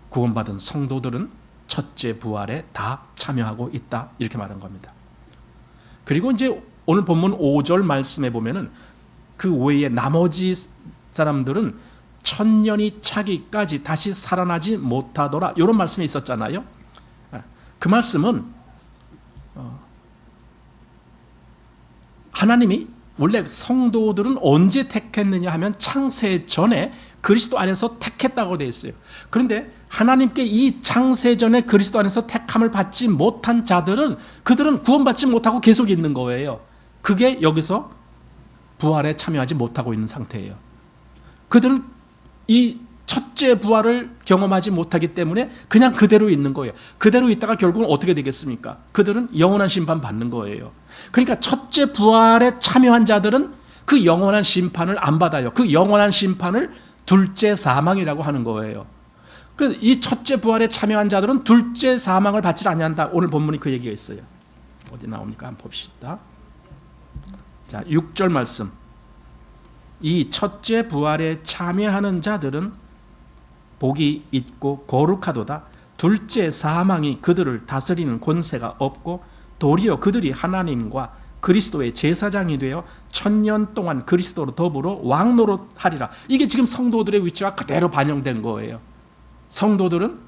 구원받은 성도들은 첫째 부활에 다 참여하고 있다 이렇게 말한 겁니다. 그리고 이제 오늘 본문 5절 말씀에 보면은 그 외에 나머지 사람들은 천년이 차기까지 다시 살아나지 못하더라 이런 말씀이 있었잖아요. 그 말씀은 하나님이 원래 성도들은 언제 택했느냐 하면 창세 전에 그리스도 안에서 택했다고 되어 있어요. 그런데 하나님께 이 창세 전에 그리스도 안에서 택함을 받지 못한 자들은, 그들은 구원받지 못하고 계속 있는 거예요. 그게 여기서 부활에 참여하지 못하고 있는 상태예요. 그들은 이 첫째 부활을 경험하지 못하기 때문에 그냥 그대로 있는 거예요. 그대로 있다가 결국은 어떻게 되겠습니까? 그들은 영원한 심판 받는 거예요. 그러니까 첫째 부활에 참여한 자들은 그 영원한 심판을 안 받아요. 그 영원한 심판을 둘째 사망이라고 하는 거예요. 이 첫째 부활에 참여한 자들은 둘째 사망을 받지 아니한다. 오늘 본문이 그 얘기가 있어요. 어디 나옵니까? 한번 봅시다. 자, 6절 말씀. 이 첫째 부활에 참여하는 자들은 복이 있고 거룩하도다. 둘째 사망이 그들을 다스리는 권세가 없고 도리어 그들이 하나님과 그리스도의 제사장이 되어 천년 동안 그리스도로 더불어 왕노릇하리라. 이게 지금 성도들의 위치가 그대로 반영된 거예요. 성도들은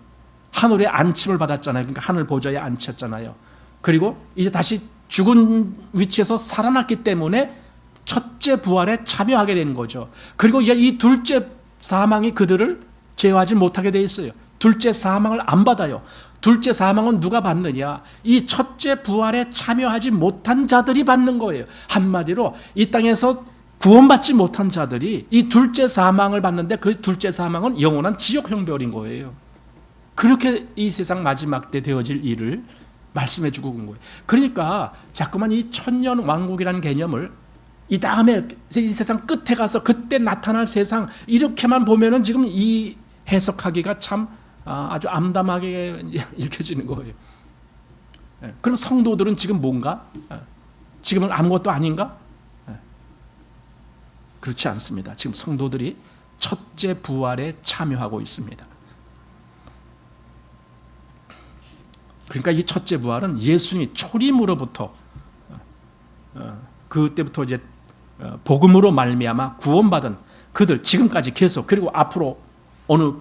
하늘에 안침을 받았잖아요. 그러니까 하늘 보좌에 앉혔잖아요. 그리고 이제 다시 죽은 위치에서 살아났기 때문에 첫째 부활에 참여하게 된 거죠. 그리고 이제 이 둘째 사망이 그들을 제어하지 못하게 돼 있어요. 둘째 사망을 안 받아요. 둘째 사망은 누가 받느냐? 이 첫째 부활에 참여하지 못한 자들이 받는 거예요. 한마디로 이 땅에서 구원받지 못한 자들이 이 둘째 사망을 받는데 그 둘째 사망은 영원한 지옥 형벌인 거예요. 그렇게 이 세상 마지막 때 되어질 일을 말씀해 주고 온 거예요. 그러니까 자꾸만 이 천년 왕국이라는 개념을 이 다음에 이 세상 끝에 가서 그때 나타날 세상 이렇게만 보면은 지금 이 해석하기가 참 아주 암담하게 읽혀지는 거예요. 그럼 성도들은 지금 뭔가? 지금은 아무것도 아닌가? 그렇지 않습니다. 지금 성도들이 첫째 부활에 참여하고 있습니다. 그러니까 이 첫째 부활은 예수님이 초림으로부터 그때부터 이제 복음으로 말미암아 구원받은 그들 지금까지 계속, 그리고 앞으로 어느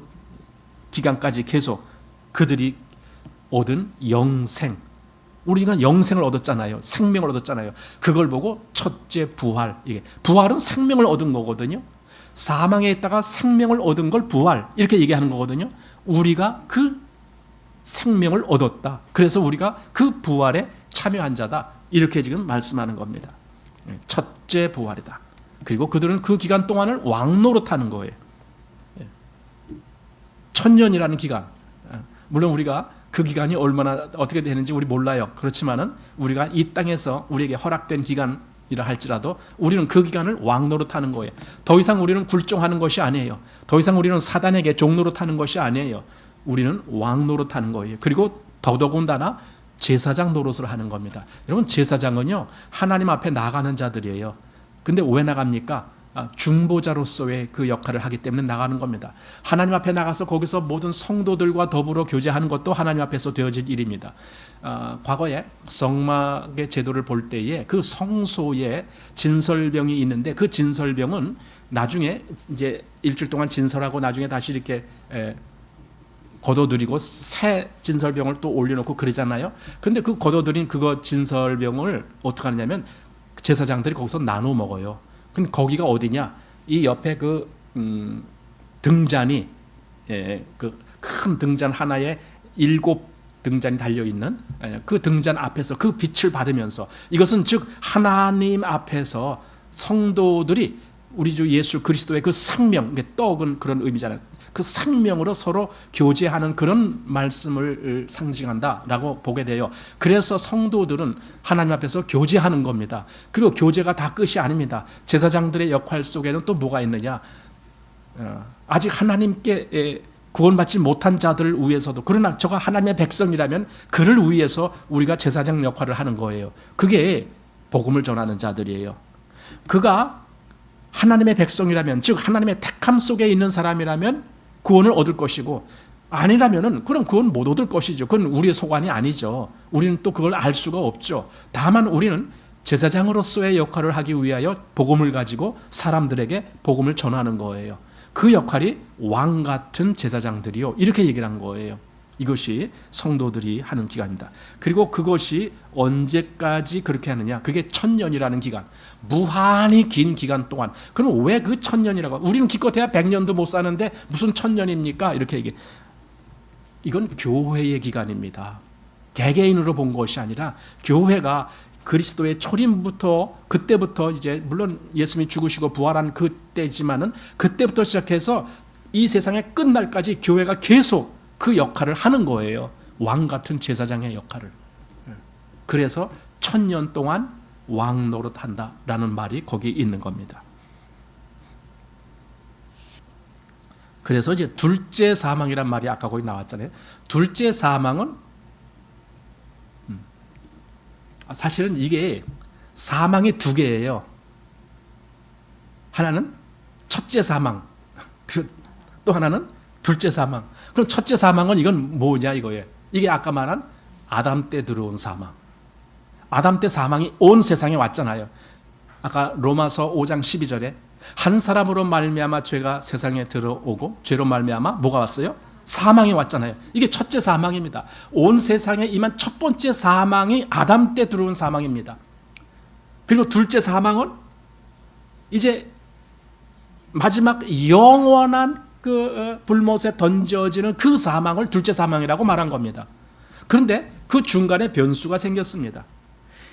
기간까지 계속 그들이 얻은 영생, 우리가 영생을 얻었잖아요. 생명을 얻었잖아요. 그걸 보고 첫째 부활, 이게 부활은 생명을 얻은 거거든요. 사망에 있다가 생명을 얻은 걸 부활 이렇게 얘기하는 거거든요. 우리가 그 생명을 얻었다. 그래서 우리가 그 부활에 참여한 자다. 이렇게 지금 말씀하는 겁니다. 첫째 부활이다. 그리고 그들은 그 기간 동안을 왕노릇하는 거예요. 천년이라는 기간. 물론 우리가 그 기간이 얼마나 어떻게 되는지 우리 몰라요. 그렇지만은 우리가 이 땅에서 우리에게 허락된 기간이라 할지라도 우리는 그 기간을 왕노릇하는 거예요. 더 이상 우리는 굴종하는 것이 아니에요. 더 이상 우리는 사단에게 종노릇하는 것이 아니에요. 우리는 왕노릇하는 거예요. 그리고 더더군다나 제사장 노릇을 하는 겁니다. 여러분, 제사장은요 하나님 앞에 나가는 자들이에요. 근데 왜 나갑니까? 중보자로서의 그 역할을 하기 때문에 나가는 겁니다. 하나님 앞에 나가서 거기서 모든 성도들과 더불어 교제하는 것도 하나님 앞에서 되어질 일입니다. 과거에 성막의 제도를 볼 때에 그 성소에 진설병이 있는데 그 진설병은 나중에 이제 일주일 동안 진설하고 나중에 다시 이렇게 걷어들이고 새 진설병을 또 올려놓고 그러잖아요. 근데 그 걷어들인 그거 진설병을 어떻게 하느냐면 제사장들이 거기서 나눠 먹어요. 근데 거기가 어디냐? 이 옆에 그 등잔이 그 큰 등잔 하나에 7 등잔이 달려 있는 그 등잔 앞에서 그 빛을 받으면서 이것은 즉 하나님 앞에서 성도들이 우리 주 예수 그리스도의 그 생명, 떡은 그런 의미잖아요. 그 생명으로 서로 교제하는 그런 말씀을 상징한다라고 보게 돼요. 그래서 성도들은 하나님 앞에서 교제하는 겁니다. 그리고 교제가 다 끝이 아닙니다. 제사장들의 역할 속에는 또 뭐가 있느냐? 아직 하나님께 구원받지 못한 자들을 위해서도, 그러나 저가 하나님의 백성이라면 그를 위해서 우리가 제사장 역할을 하는 거예요. 그게 복음을 전하는 자들이에요. 그가 하나님의 백성이라면, 즉 하나님의 택함 속에 있는 사람이라면 구원을 얻을 것이고, 아니라면은 그럼 구원 못 얻을 것이죠. 그건 우리의 소관이 아니죠. 우리는 또 그걸 알 수가 없죠. 다만 우리는 제사장으로서의 역할을 하기 위하여 복음을 가지고 사람들에게 복음을 전하는 거예요. 그 역할이 왕 같은 제사장들이요, 이렇게 얘기를 한 거예요. 이것이 성도들이 하는 기간입니다. 그리고 그것이 언제까지 그렇게 하느냐? 그게 1000년이라는 기간, 무한히 긴 기간 동안. 그럼 왜 그 1000년이라고? 우리는 기껏해야 100년도 못 사는데 무슨 1000년입니까? 이렇게 얘기해. 이건 교회의 기간입니다. 개개인으로 본 것이 아니라 교회가 그리스도의 초림부터, 그때부터 이제 물론 예수님이 죽으시고 부활한 그때지만은 그때부터 시작해서 이 세상의 끝날까지 교회가 계속 그 역할을 하는 거예요. 왕 같은 제사장의 역할을. 그래서 1000년 동안 왕 노릇한다라는 말이 거기 있는 겁니다. 그래서 이제 둘째 사망이란 말이 아까 거기 나왔잖아요. 둘째 사망은 사실은 이게 사망이 2개예요. 하나는 첫째 사망, 그리고 또 하나는 둘째 사망. 그럼 첫째 사망은 이건 뭐냐 이거예요. 이게 아까 말한 아담 때 들어온 사망. 아담 때 사망이 온 세상에 왔잖아요. 아까 로마서 5장 12절에 한 사람으로 말미암아 죄가 세상에 들어오고 죄로 말미암아 뭐가 왔어요? 사망이 왔잖아요. 이게 첫째 사망입니다. 온 세상에 임한 첫 번째 사망이 아담 때 들어온 사망입니다. 그리고 둘째 사망은 이제 마지막 영원한 그 불못에 던져지는 그 사망을 둘째 사망이라고 말한 겁니다. 그런데 그 중간에 변수가 생겼습니다.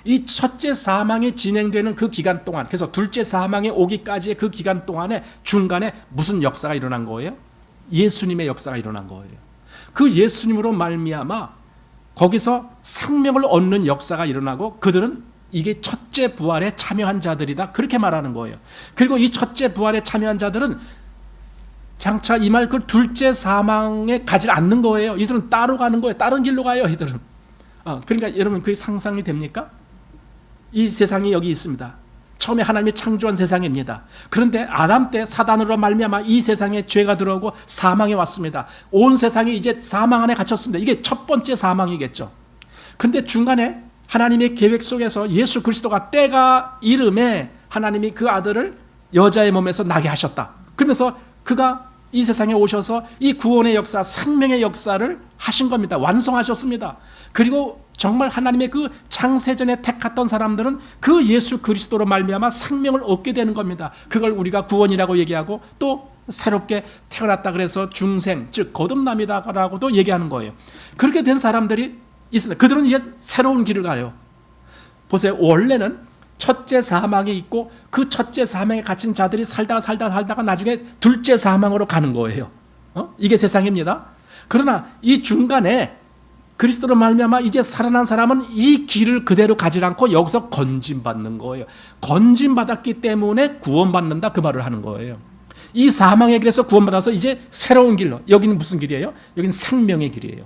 이 첫째 사망이 진행되는 그 기간 동안, 그래서 둘째 사망에 오기까지의 그 기간 동안에 중간에 무슨 역사가 일어난 거예요? 예수님의 역사가 일어난 거예요. 그 예수님으로 말미암아 거기서 생명을 얻는 역사가 일어나고 그들은 이게 첫째 부활에 참여한 자들이다, 그렇게 말하는 거예요. 그리고 이 첫째 부활에 참여한 자들은 장차 이 말 그 둘째 사망에 가지 않는 거예요. 이들은 따로 가는 거예요. 다른 길로 가요, 이들은. 그러니까 여러분 그게 상상이 됩니까? 이 세상이 여기 있습니다. 처음에 하나님이 창조한 세상입니다. 그런데 아담 때 사단으로 말미암아 이 세상에 죄가 들어오고 사망이 왔습니다. 온 세상이 이제 사망 안에 갇혔습니다. 이게 첫 번째 사망이겠죠. 그런데 중간에 하나님의 계획 속에서 예수 그리스도가 때가 이름에 하나님이 그 아들을 여자의 몸에서 나게 하셨다. 그러면서 그가 이 세상에 오셔서 이 구원의 역사, 생명의 역사를 하신 겁니다. 완성하셨습니다. 그리고 정말 하나님의 그 창세전에 택했던 사람들은 그 예수 그리스도로 말미암아 생명을 얻게 되는 겁니다. 그걸 우리가 구원이라고 얘기하고 또 새롭게 태어났다 그래서 중생, 즉 거듭남이다라고도 얘기하는 거예요. 그렇게 된 사람들이 있습니다. 그들은 이제 새로운 길을 가요. 보세요. 원래는 첫째 사망이 있고 그 첫째 사망에 갇힌 자들이 살다가 나중에 둘째 사망으로 가는 거예요. 이게 세상입니다. 그러나 이 중간에 그리스도로 말미암아 이제 살아난 사람은 이 길을 그대로 가지 않고 여기서 건짐받는 거예요. 건짐받았기 때문에 구원받는다, 그 말을 하는 거예요. 이 사망의 길에서 구원받아서 이제 새로운 길로, 여기는 무슨 길이에요? 여기는 생명의 길이에요.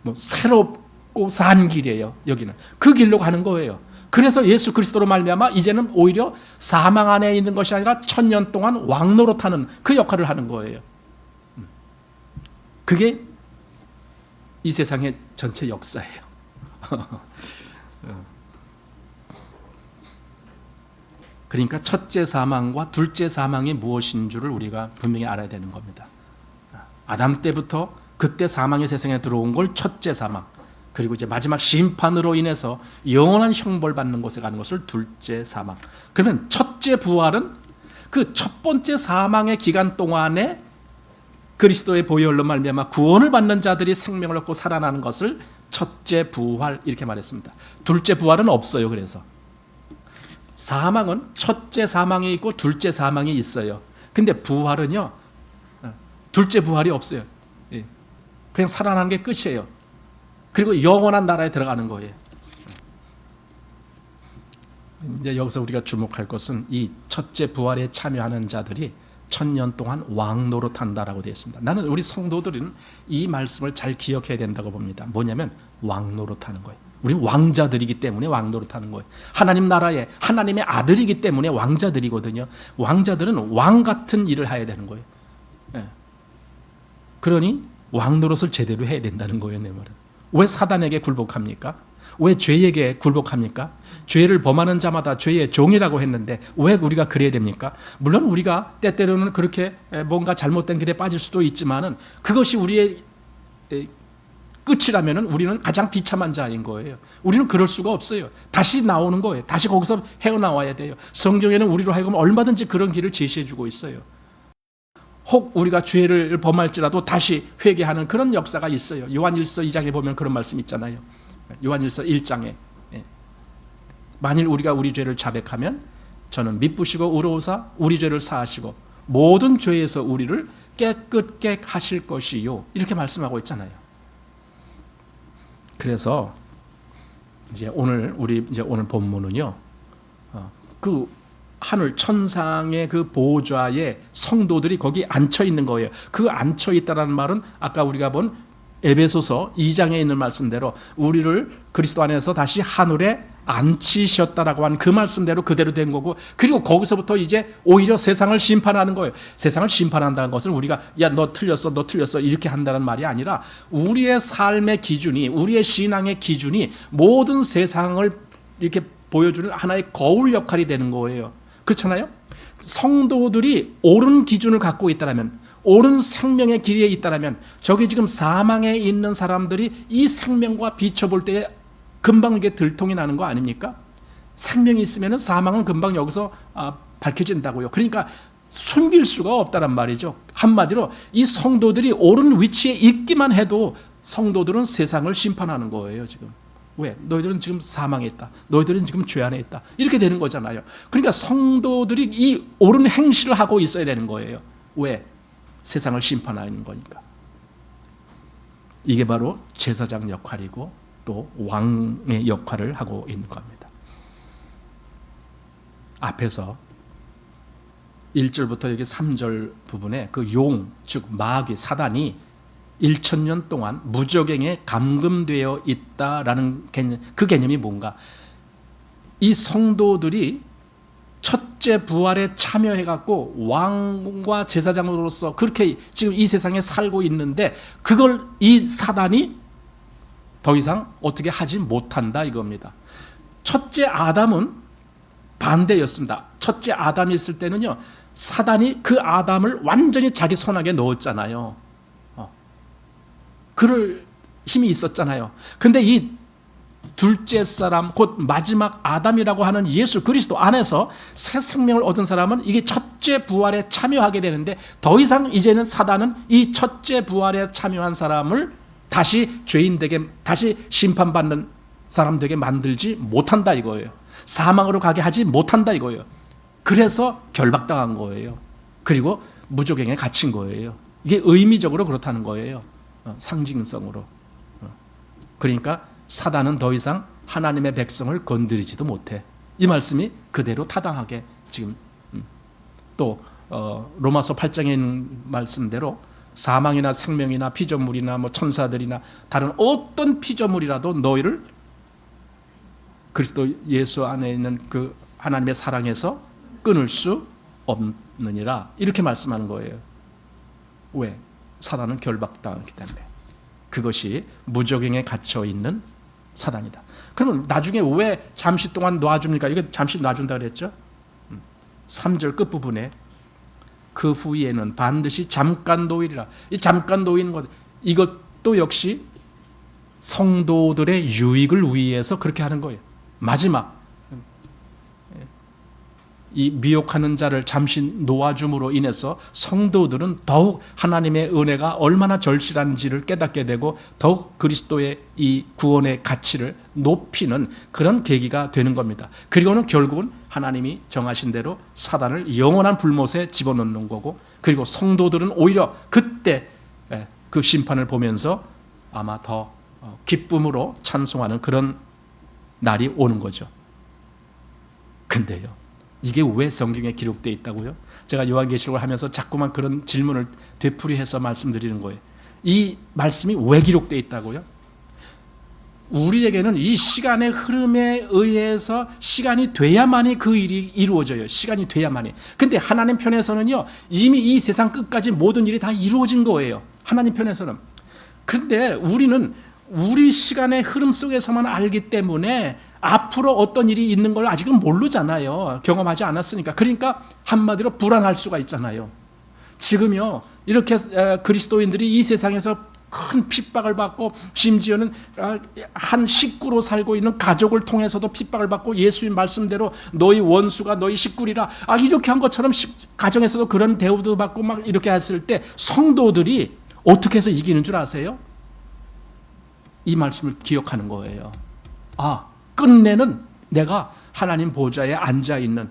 뭐 새롭고 산 길이에요. 여기는 그 길로 가는 거예요. 그래서 예수 그리스도로 말미암아 이제는 오히려 사망 안에 있는 것이 아니라 1000년 동안 왕노릇하는 그 역할을 하는 거예요. 그게 이 세상의 전체 역사예요. 그러니까 첫째 사망과 둘째 사망이 무엇인 줄을 우리가 분명히 알아야 되는 겁니다. 아담 때부터 그때 사망의 세상에 들어온 걸 첫째 사망, 그리고 이제 마지막 심판으로 인해서 영원한 형벌 받는 곳에 가는 것을 둘째 사망. 그러면 첫째 부활은 그 첫 번째 사망의 기간 동안에 그리스도의 보혈로 말미암아 구원을 받는 자들이 생명을 얻고 살아나는 것을 첫째 부활 이렇게 말했습니다. 둘째 부활은 없어요. 그래서 사망은 첫째 사망이 있고 둘째 사망이 있어요. 근데 부활은요, 둘째 부활이 없어요. 그냥 살아나는 게 끝이에요. 그리고 영원한 나라에 들어가는 거예요. 이제 여기서 우리가 주목할 것은 이 첫째 부활에 참여하는 자들이 1000년 동안 왕노릇한다라고 되어 있습니다. 나는 우리 성도들은 이 말씀을 잘 기억해야 된다고 봅니다. 뭐냐면 왕노릇하는 거예요. 우리 왕자들이기 때문에 왕노릇하는 거예요. 하나님 나라의 하나님의 아들이기 때문에 왕자들이거든요. 왕자들은 왕 같은 일을 해야 되는 거예요. 그러니 왕노릇을 제대로 해야 된다는 거예요. 내 말은. 왜 사단에게 굴복합니까? 왜 죄에게 굴복합니까? 죄를 범하는 자마다 죄의 종이라고 했는데 왜 우리가 그래야 됩니까? 물론 우리가 때때로는 그렇게 뭔가 잘못된 길에 빠질 수도 있지만은 그것이 우리의 끝이라면은 우리는 가장 비참한 자인 거예요. 우리는 그럴 수가 없어요. 다시 나오는 거예요. 다시 거기서 헤어나와야 돼요. 성경에는 우리로 하여금 얼마든지 그런 길을 제시해 주고 있어요. 혹 우리가 죄를 범할지라도 다시 회개하는 그런 역사가 있어요. 요한일서 2장에 보면 그런 말씀 있잖아요. 요한일서 1장에 만일 우리가 우리 죄를 자백하면 저는 미쁘시고 의로우사 우리 죄를 사하시고 모든 죄에서 우리를 깨끗게 하실 것이요, 이렇게 말씀하고 있잖아요. 그래서 이제 오늘 본문은요, 그 하늘 천상의 그 보좌에 성도들이 거기 앉혀 있는 거예요. 그 앉혀 있다라는 말은 아까 우리가 본 에베소서 2장에 있는 말씀대로 우리를 그리스도 안에서 다시 하늘에 앉히셨다라고 하는 그 말씀대로 그대로 된 거고, 그리고 거기서부터 이제 오히려 세상을 심판하는 거예요. 세상을 심판한다는 것은 우리가 야 너 틀렸어 이렇게 한다는 말이 아니라 우리의 삶의 기준이, 우리의 신앙의 기준이 모든 세상을 이렇게 보여주는 하나의 거울 역할이 되는 거예요. 그렇잖아요? 성도들이 옳은 기준을 갖고 있다면, 옳은 생명의 길에 있다면, 저기 지금 사망에 있는 사람들이 이 생명과 비춰볼 때에 금방 이게 들통이 나는 거 아닙니까? 생명이 있으면 사망은 금방 여기서 밝혀진다고요. 그러니까 숨길 수가 없다란 말이죠. 한마디로 이 성도들이 옳은 위치에 있기만 해도 성도들은 세상을 심판하는 거예요. 지금 왜? 너희들은 지금 사망에 있다. 너희들은 지금 죄 안에 있다. 이렇게 되는 거잖아요. 그러니까 성도들이 이 옳은 행실을 하고 있어야 되는 거예요. 왜? 세상을 심판하는 거니까. 이게 바로 제사장 역할이고 또 왕의 역할을 하고 있는 겁니다. 앞에서 1절부터 여기 3절 부분에 그 용, 즉 마귀, 사단이 1000년 동안 무저갱에 감금되어 있다라는 개념, 그 개념이 뭔가? 이 성도들이 첫째 부활에 참여해갖고 왕과 제사장으로서 그렇게 지금 이 세상에 살고 있는데 그걸 이 사단이 더 이상 어떻게 하지 못한다 이겁니다. 첫째 아담은 반대였습니다. 첫째 아담이 있을 때는요, 사단이 그 아담을 완전히 자기 손안에 넣었잖아요. 그럴 힘이 있었잖아요. 근데 이 둘째 사람, 곧 마지막 아담이라고 하는 예수 그리스도 안에서 새 생명을 얻은 사람은 이게 첫째 부활에 참여하게 되는데, 더 이상 이제는 사단은 이 첫째 부활에 참여한 사람을 다시 죄인 되게, 다시 심판받는 사람 되게 만들지 못한다 이거예요. 사망으로 가게 하지 못한다 이거예요. 그래서 결박당한 거예요. 그리고 무저갱에 갇힌 거예요. 이게 의미적으로 그렇다는 거예요. 상징성으로. 그러니까 사단은 더 이상 하나님의 백성을 건드리지도 못해. 이 말씀이 그대로 타당하게 지금 또 로마서 8장에 있는 말씀대로 사망이나 생명이나 피조물이나 뭐 천사들이나 다른 어떤 피조물이라도 너희를 그리스도 예수 안에 있는 그 하나님의 사랑에서 끊을 수 없느니라 이렇게 말씀하는 거예요. 왜? 사단은 결박당했기 때문에. 그것이 무적행에 갇혀 있는 사단이다. 그러면 나중에 왜 잠시 동안 놔줍니까? 이게 잠시 놔준다 그랬죠? 3절 끝부분에 그 후에는 반드시 잠깐 노일이라. 이 잠깐 노이는 것, 이것도 역시 성도들의 유익을 위해서 그렇게 하는 거예요. 마지막 이 미혹하는 자를 잠시 놓아줌으로 인해서 성도들은 더욱 하나님의 은혜가 얼마나 절실한지를 깨닫게 되고 더욱 그리스도의 이 구원의 가치를 높이는 그런 계기가 되는 겁니다. 그리고는 결국은 하나님이 정하신 대로 사단을 영원한 불못에 집어넣는 거고, 그리고 성도들은 오히려 그때 그 심판을 보면서 아마 더 기쁨으로 찬송하는 그런 날이 오는 거죠. 근데요, 이게 왜 성경에 기록되어 있다고요? 제가 요한계시록을 하면서 자꾸만 그런 질문을 되풀이해서 말씀드리는 거예요. 이 말씀이 왜 기록되어 있다고요? 우리에게는 이 시간의 흐름에 의해서 시간이 돼야만이 그 일이 이루어져요. 시간이 돼야만이. 근데 하나님 편에서는요, 이미 이 세상 끝까지 모든 일이 다 이루어진 거예요. 하나님 편에서는. 근데 우리는 우리 시간의 흐름 속에서만 알기 때문에 앞으로 어떤 일이 있는 걸 아직은 모르잖아요. 경험하지 않았으니까. 그러니까 한마디로 불안할 수가 있잖아요. 지금요, 이렇게 그리스도인들이 이 세상에서 큰 핍박을 받고, 심지어는 한 식구로 살고 있는 가족을 통해서도 핍박을 받고, 예수님 말씀대로 너희 원수가 너희 식구리라, 이렇게 한 것처럼 가정에서도 그런 대우도 받고 막 이렇게 했을 때 성도들이 어떻게 해서 이기는 줄 아세요? 이 말씀을 기억하는 거예요. 끝내는 내가 하나님 보좌에 앉아있는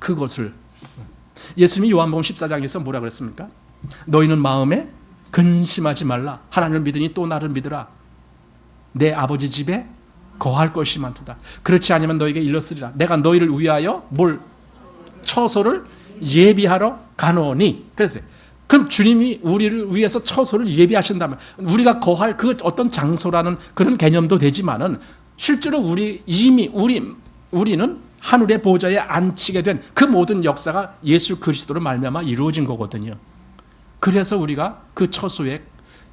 그것을. 예수님이 요한복음 14장에서 뭐라 그랬습니까? 너희는 마음에 근심하지 말라. 하나님을 믿으니 또 나를 믿으라. 내 아버지 집에 거할 것이 많도다. 그렇지 않으면 너에게 일렀으리라. 내가 너희를 위하여 처소를 예비하러 가노니. 그래서 그럼 주님이 우리를 위해서 처소를 예비하신다면 우리가 거할 그 어떤 장소라는 그런 개념도 되지만은, 실제로 우리는 하늘의 보좌에 앉히게 된 그 모든 역사가 예수 그리스도로 말미암아 이루어진 거거든요. 그래서 우리가 그 처소에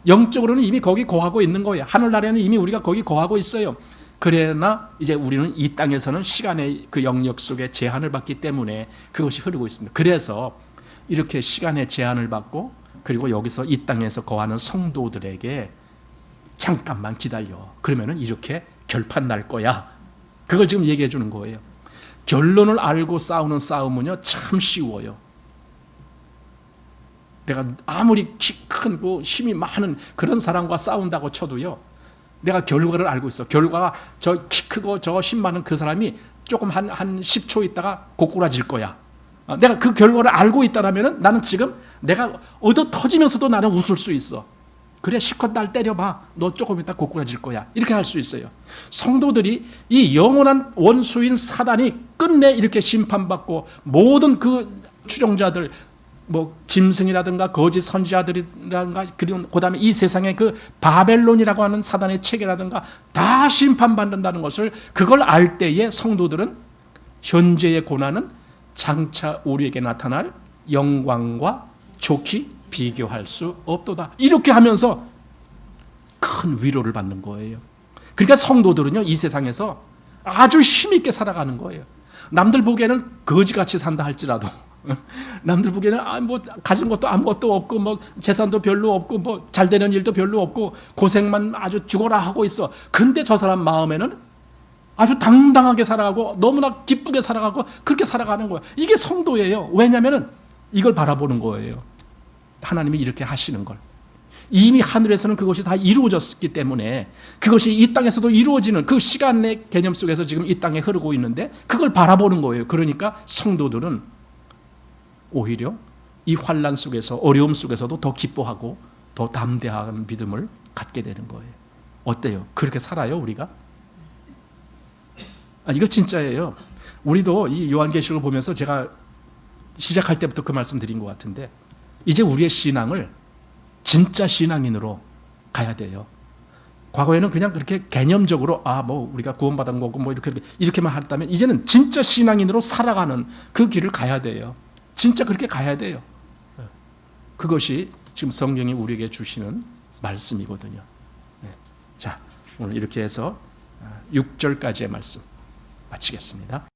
영적으로는 이미 거기 거하고 있는 거예요. 하늘나라에는 이미 우리가 거기 거하고 있어요. 그러나 이제 우리는 이 땅에서는 시간의 그 영역 속에 제한을 받기 때문에 그것이 흐르고 있습니다. 그래서 이렇게 시간의 제한을 받고, 그리고 여기서 이 땅에서 거하는 성도들에게 잠깐만 기다려. 그러면은 이렇게 결판 날 거야. 그걸 지금 얘기해 주는 거예요. 결론을 알고 싸우는 싸움은요, 참 쉬워요. 내가 아무리 키 크고 힘이 많은 그런 사람과 싸운다고 쳐도요, 내가 결과를 알고 있어. 결과가 저 키 크고 저 힘 많은 그 사람이 조금 한 10초 있다가 고꾸라질 거야. 내가 그 결과를 알고 있다면 나는 지금 내가 얻어 터지면서도 나는 웃을 수 있어. 그래, 실컷 날 때려봐. 너 조금 있다 고꾸라질 거야. 이렇게 할 수 있어요. 성도들이 이 영원한 원수인 사단이 끝내 이렇게 심판받고, 모든 그 추종자들, 짐승이라든가 거짓 선지자들이라든가, 그리고 그다음에 이 세상의 그 바벨론이라고 하는 사단의 체계라든가 다 심판받는다는 것을, 그걸 알 때에 성도들은 현재의 고난은 장차 우리에게 나타날 영광과 좋게 비교할 수 없도다. 이렇게 하면서 큰 위로를 받는 거예요. 그러니까 성도들은요, 이 세상에서 아주 힘있게 살아가는 거예요. 남들 보기에는 거지같이 산다 할지라도, 남들 보기에는 가진 것도 아무것도 없고, 재산도 별로 없고, 잘 되는 일도 별로 없고, 고생만 아주 죽어라 하고 있어. 근데 저 사람 마음에는 아주 당당하게 살아가고 너무나 기쁘게 살아가고 그렇게 살아가는 거예요. 이게 성도예요. 왜냐하면 이걸 바라보는 거예요. 하나님이 이렇게 하시는 걸. 이미 하늘에서는 그것이 다 이루어졌기 때문에, 그것이 이 땅에서도 이루어지는 그 시간의 개념 속에서 지금 이 땅에 흐르고 있는데 그걸 바라보는 거예요. 그러니까 성도들은 오히려 이 환난 속에서, 어려움 속에서도 더 기뻐하고 더 담대한 믿음을 갖게 되는 거예요. 어때요? 그렇게 살아요, 우리가? 이거 진짜예요. 우리도 이 요한계시록을 보면서 제가 시작할 때부터 그 말씀 드린 것 같은데, 이제 우리의 신앙을 진짜 신앙인으로 가야 돼요. 과거에는 그냥 그렇게 개념적으로 뭐 우리가 구원받은 거고 뭐 이렇게만 했다면 이제는 진짜 신앙인으로 살아가는 그 길을 가야 돼요. 진짜 그렇게 가야 돼요. 그것이 지금 성경이 우리에게 주시는 말씀이거든요. 자, 오늘 이렇게 해서 6절까지의 말씀 마치겠습니다.